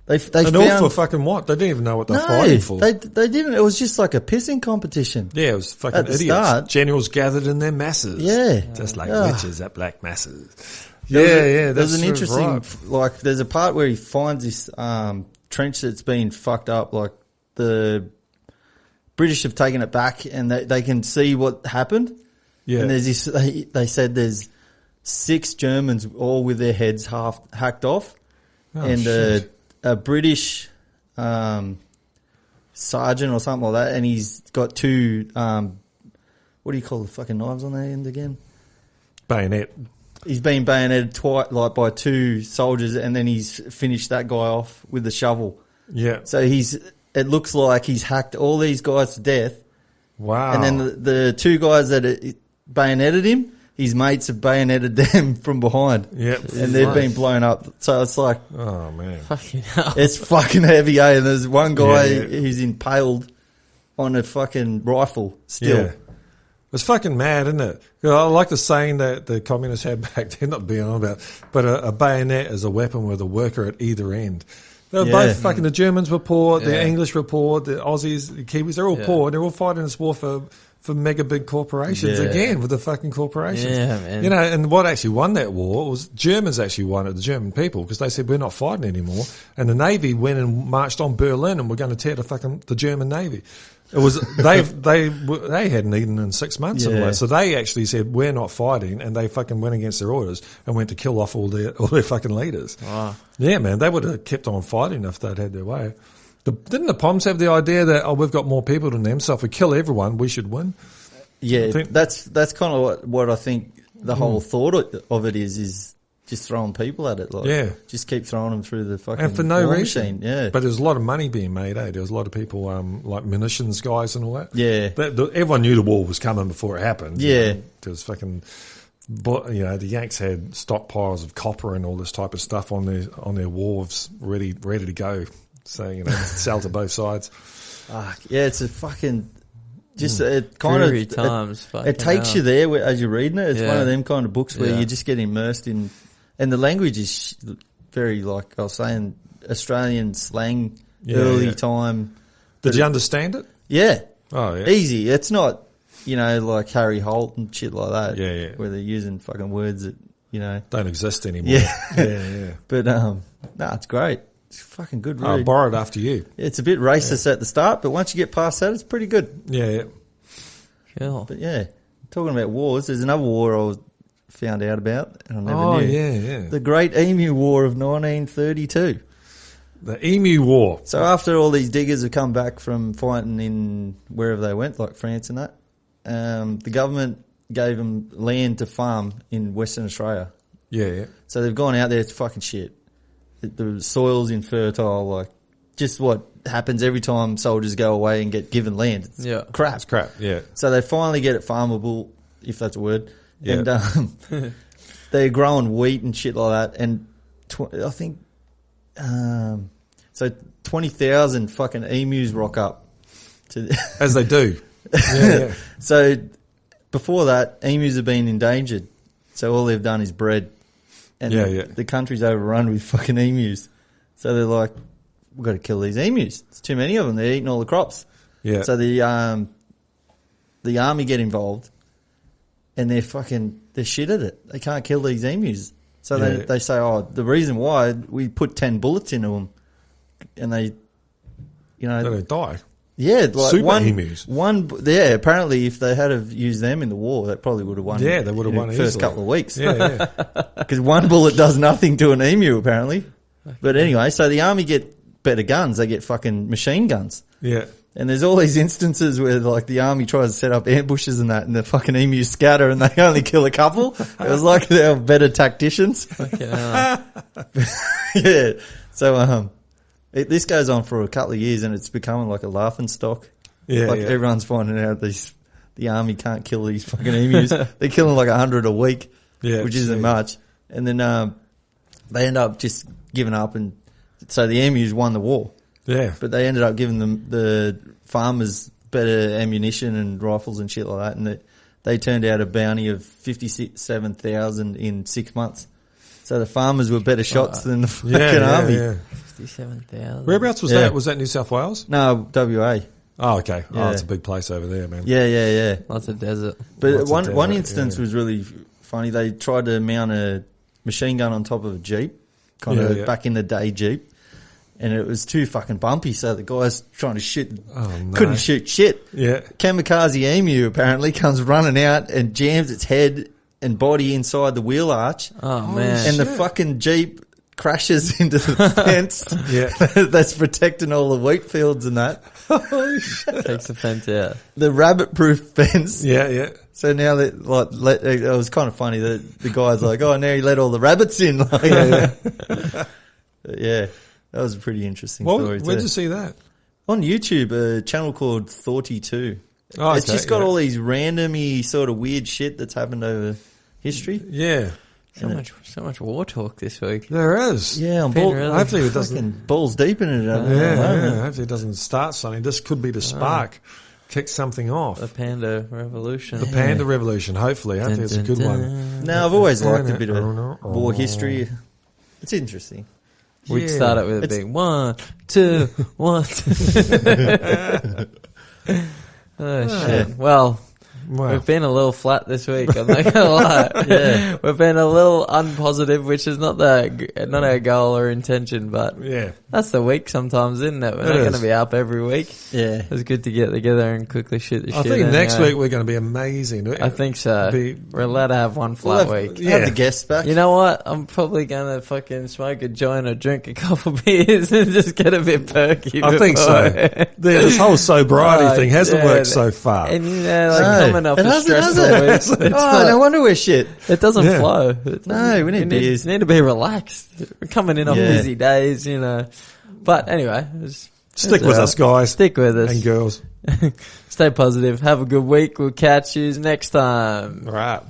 they and all for fucking what? They didn't even know what they're fighting for. They didn't. It was just like a pissing competition. Yeah, it was fucking At the idiots. start. Generals gathered in their masses. Yeah. Just like Yeah. witches at black masses. There's an that's interesting, right. like, there's a part where he finds this trench that's been fucked up. Like, the British have taken it back, and they can see what happened. Yeah. And there's this. They said there's 6 Germans all with their heads half hacked off, and a British sergeant or something like that, and he's got 2. What do you call the fucking knives on their end again? Bayonet. He's been bayoneted twice, like, by 2 soldiers, and then he's finished that guy off with the shovel. Yeah. So it looks like he's hacked all these guys to death. Wow. And then the 2 guys that bayoneted him, his mates have bayoneted them from behind. Yep. And they've been blown up. So it's like, Oh, man. Fucking hell. it's fucking heavy, eh? And there's one guy Yeah. who's impaled on a fucking rifle still. Yeah. It's fucking mad, isn't it? I like the saying that the communists had back then, not being on about, but a bayonet is a weapon with a worker at either end. They're both fucking, the Germans were poor, the English were poor, the Aussies, the Kiwis, they're all poor, and they're all fighting this war for mega big corporations again, with the fucking corporations. Yeah, man. You know, and what actually won that war was Germans actually won it, the German people, because they said we're not fighting anymore, and the Navy went and marched on Berlin, and we're going to tear the German Navy. It was they hadn't eaten in 6 months in a way, so they actually said we're not fighting, and they fucking went against their orders and went to kill off all their fucking leaders. Wow. Yeah, man, they would have kept on fighting if they'd had their way. Didn't the Poms have the idea that we've got more people than them, so if we kill everyone, we should win? Yeah, that's kind of what I think the whole thought of it is just throwing people at it. Like, just keep throwing them through the fucking and for no war reason. machine. Yeah, but there's a lot of money being made. There was a lot of people like munitions guys and all that. Yeah, everyone knew the war was coming before it happened. Yeah, because fucking, the Yanks had stockpiles of copper and all this type of stuff on their wharves ready to go. So sell to both sides. Yeah, it's a fucking. Just it kind Dreary of times. It takes you there as you're reading it. It's one of them kind of books where you just get immersed in, and the language is very, like I was saying, Australian slang, early time. Did you understand it? Yeah. Oh yeah. Easy. It's not, like Harry Holt and shit like that. Yeah. Where they're using fucking words that don't exist anymore. Yeah. But it's great. It's a fucking good read. I'll borrow it after you. It's a bit racist at the start, but once you get past that, it's pretty good. Yeah. Cool. But talking about wars, there's another war I found out about, and I never knew. Yeah. The Great Emu War of 1932. The Emu War. So after all these diggers have come back from fighting in wherever they went, like France and that, the government gave them land to farm in Western Australia. Yeah. So they've gone out there, it's fucking shit. The soil's infertile, like just what happens every time soldiers go away and get given land. It's crap. It's crap, yeah. So they finally get it farmable, if that's a word. Yeah. And they're growing wheat and shit like that. And I think, so 20,000 fucking emus rock up. As they do. Yeah. So before that, emus have been endangered. So all they've done is bred. And the country's overrun with fucking emus. So they're like, we've got to kill these emus. There's too many of them. They're eating all the crops. Yeah. So the army get involved, and they're shit at it. They can't kill these emus. So they say, oh, the reason why, we put 10 bullets into them, and they don't die. Yeah, like Super emus. Apparently, if they had have used them in the war, they probably would have won. Yeah, they would have won the easily. first couple of weeks. Yeah. Because one bullet does nothing to an emu, apparently. But anyway, so the army get better guns. They get fucking machine guns. Yeah. And there's all these instances where, like, the army tries to set up ambushes and that, and the fucking emus scatter and they only kill a couple. It was like they're better tacticians. Yeah. So, this goes on for a couple of years and it's becoming like a laughing stock. Yeah. Like everyone's finding out the army can't kill these fucking emus. They're killing like 100 a week, which isn't much. And then, they end up just giving up, and so the emus won the war. Yeah. But they ended up giving the farmers better ammunition and rifles and shit like that, and they turned out a bounty of 57,000 in 6 months. So the farmers were better shots than the fucking army. Yeah. 57,000. Whereabouts was that? Was that New South Wales? No, WA. Oh, okay. Yeah. Oh, it's a big place over there, man. Yeah. Lots of desert. But one instance was really funny. They tried to mount a machine gun on top of a Jeep, kind of back in the day Jeep. And it was too fucking bumpy, so the guys trying to shoot couldn't shoot shit. Yeah. Kamikaze emu apparently comes running out and jams its head and body inside the wheel arch. Oh man. And the fucking Jeep crashes into the fence that's protecting all the wheat fields and that. Takes the fence out. The rabbit-proof fence. Yeah. So now that it was kind of funny that the guy's like, oh, now he let all the rabbits in. Like, yeah. That was a pretty interesting story too. Where'd you see that? On YouTube, a channel called 42. Oh, it's just got all these randomy sort of weird shit that's happened over history. Yeah. So much war talk this week. There is. Yeah, I'm hopefully it doesn't. fucking balls deep in it. Hopefully it doesn't start something. This could be the spark. Kick something off. The Panda Revolution. The Panda Revolution, hopefully. Hopefully it's a good one. No, I've always liked a bit of war history. It's interesting. We'd start it with a big 1, 2, 1, 2. Oh, shit. Well, we've been a little flat this week, I'm not gonna lie. We've been a little unpositive, which is not our goal or intention, but that's the week sometimes, isn't it? We're not going to be up every week. Yeah. It's good to get together and quickly shoot the shit. I think next week we're going to be amazing. I think so. We're allowed to have one flat week. Have the guests back. You know what? I'm probably going to fucking smoke a joint or drink a couple beers and just get a bit perky. I think so. This whole sobriety thing hasn't worked so far. And coming off a stressful week. No wonder we're shit. It doesn't flow. We need beers. We need to be relaxed. We're coming in on busy days, But anyway. Stick with us, guys. Stick with us. And girls. Stay positive. Have a good week. We'll catch you next time. All right.